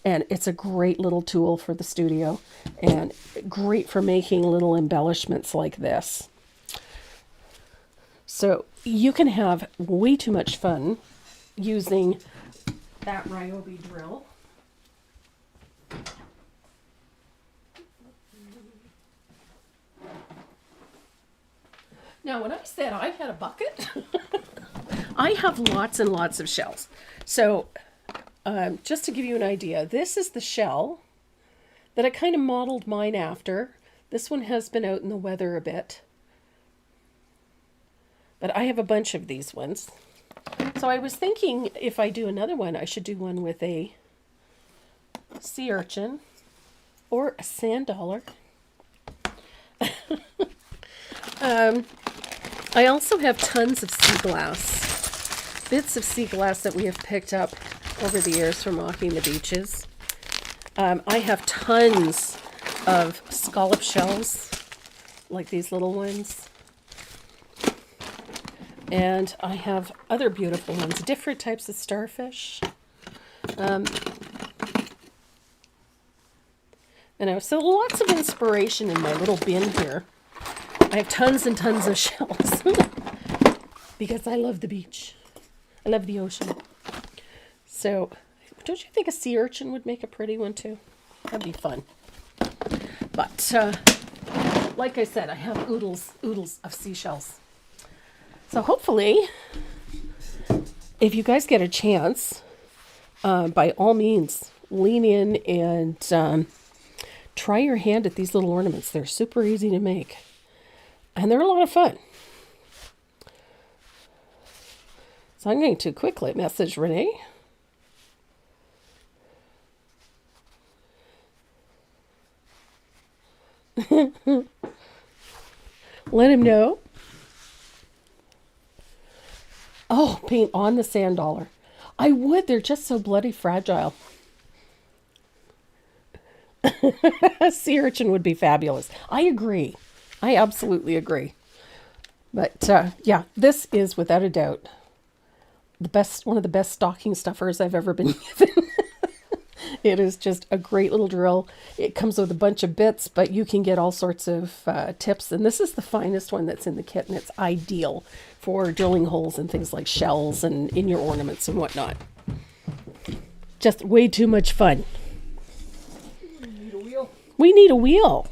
And it's a great little tool for the studio and great for making little embellishments like this. So you can have way too much fun using that Ryobi drill. Now, when I said I had a bucket, I have lots and lots of shells. So just to give you an idea, this is the shell that I kind of modeled mine after. This one has been out in the weather a bit, but I have a bunch of these ones. So I was thinking if I do another one, I should do one with a sea urchin or a sand dollar. I also have tons of sea glass, bits of sea glass that we have picked up over the years from walking the beaches. I have tons of scallop shells, like these little ones. And I have other beautiful ones, different types of starfish. So lots of inspiration in my little bin here. I have tons and tons of shells because I love the beach. I love the ocean. So, don't you think a sea urchin would make a pretty one too? That'd be fun. But, like I said, I have oodles of seashells. So hopefully, if you guys get a chance, by all means, lean in and try your hand at these little ornaments. They're super easy to make. And they're a lot of fun. So I'm going to quickly message Renee. Let him know. Oh, paint on the sand dollar. I would. They're just so bloody fragile. A sea urchin would be fabulous. I agree. I absolutely agree. But yeah, this is without a doubt the best, one of the best stocking stuffers I've ever been given. It is just a great little drill. It comes with a bunch of bits, but you can get all sorts of tips. And this is the finest one that's in the kit, and it's ideal for drilling holes and things like shells and in your ornaments and whatnot. Just way too much fun. We need a wheel. We need a wheel.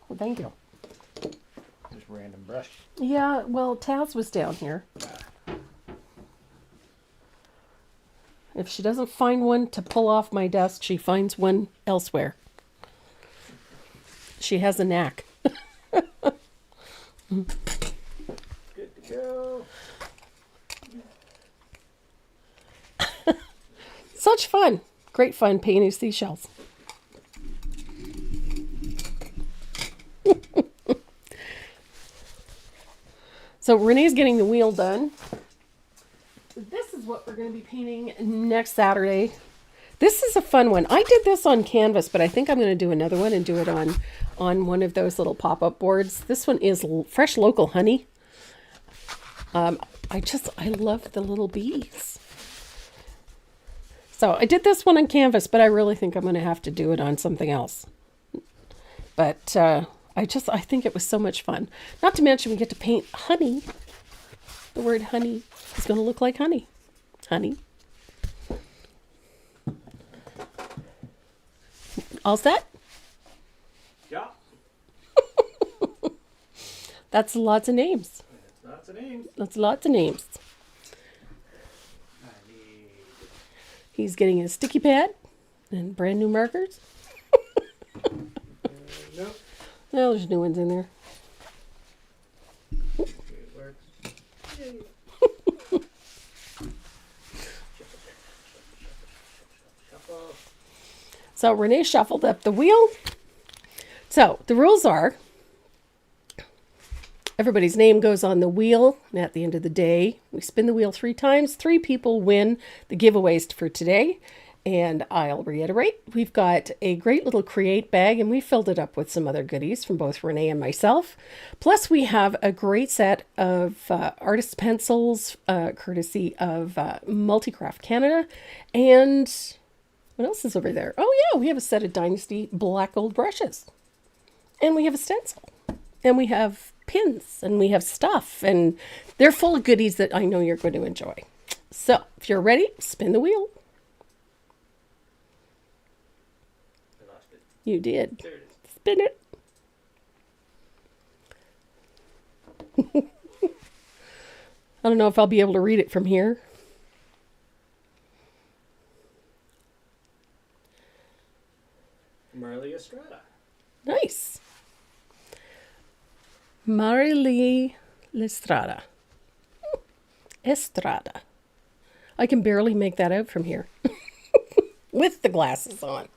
Well, thank you. Just random brush. Yeah, well, Taz was down here. If she doesn't find one to pull off my desk, she finds one elsewhere. She has a knack. Good to go. Such fun. Great fun painting seashells. So Renee's getting the wheel done. This is what we're going to be painting next Saturday. This is a fun one. I did this on canvas, but I think I'm going to do another one and do it on one of those little pop-up boards. This one is fresh local honey. I love the little bees. So I did this one on canvas, but I really think I'm going to have to do it on something else. But I think it was so much fun. Not to mention we get to paint honey. The word honey is going to look like honey. Honey. All set? Yeah. That's lots of names. Lots of names. That's lots of names. I need... He's getting his sticky pad and brand new markers. Nope. Well, there's new ones in there. It works. Yay. Shuffle. So Renee shuffled up the wheel. So the rules are everybody's name goes on the wheel, and at the end of the day, we spin the wheel 3 times. 3 people win the giveaways for today. And I'll reiterate, we've got a great little Create bag, and we filled it up with some other goodies from both Renee and myself. Plus, we have a great set of artist pencils, courtesy of Multicraft Canada. And what else is over there? Oh, yeah, we have a set of Dynasty black gold brushes. And we have a stencil. And we have pins, and we have stuff. And they're full of goodies that I know you're going to enjoy. So, if you're ready, spin the wheel. I lost it. You did. There it is. Spin it. I don't know if I'll be able to read it from here. Marley Estrada. Nice. Marley Estrada. Estrada. I can barely make that out from here. With the glasses on.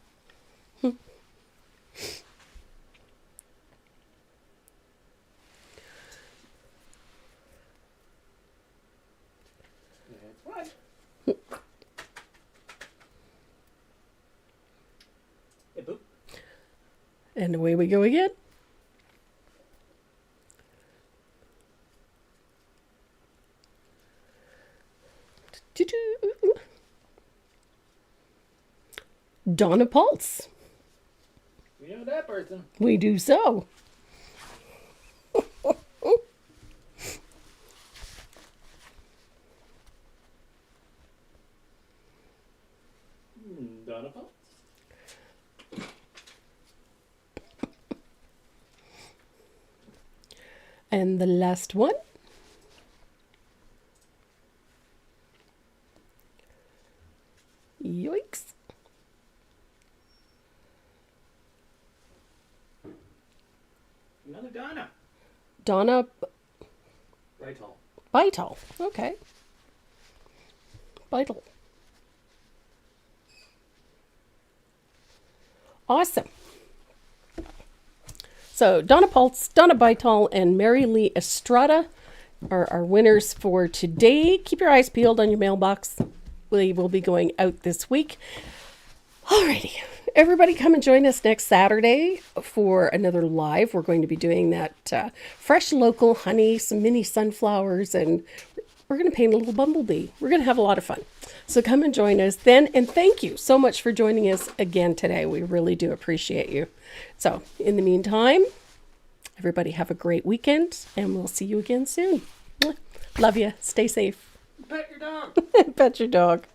What? Hey, boop. And away we go again. Donna Pulse. We know that person. We do so. Donna Pulse. And the last one. Yoicks. Another Donna. Donna Vital. Vital. Okay. Vital. Awesome. So Donna Pultz, Donna Bytall, and Mary Lee Estrada are our winners for today. Keep your eyes peeled on your mailbox. We will be going out this week. Alrighty. Everybody come and join us next Saturday for another live. We're going to be doing that fresh local honey, some mini sunflowers, and we're going to paint a little bumblebee. We're going to have a lot of fun. So come and join us then. And thank you so much for joining us again today. We really do appreciate you. So in the meantime, everybody have a great weekend, and we'll see you again soon. Love you. Stay safe. Pet your dog. Pet your dog.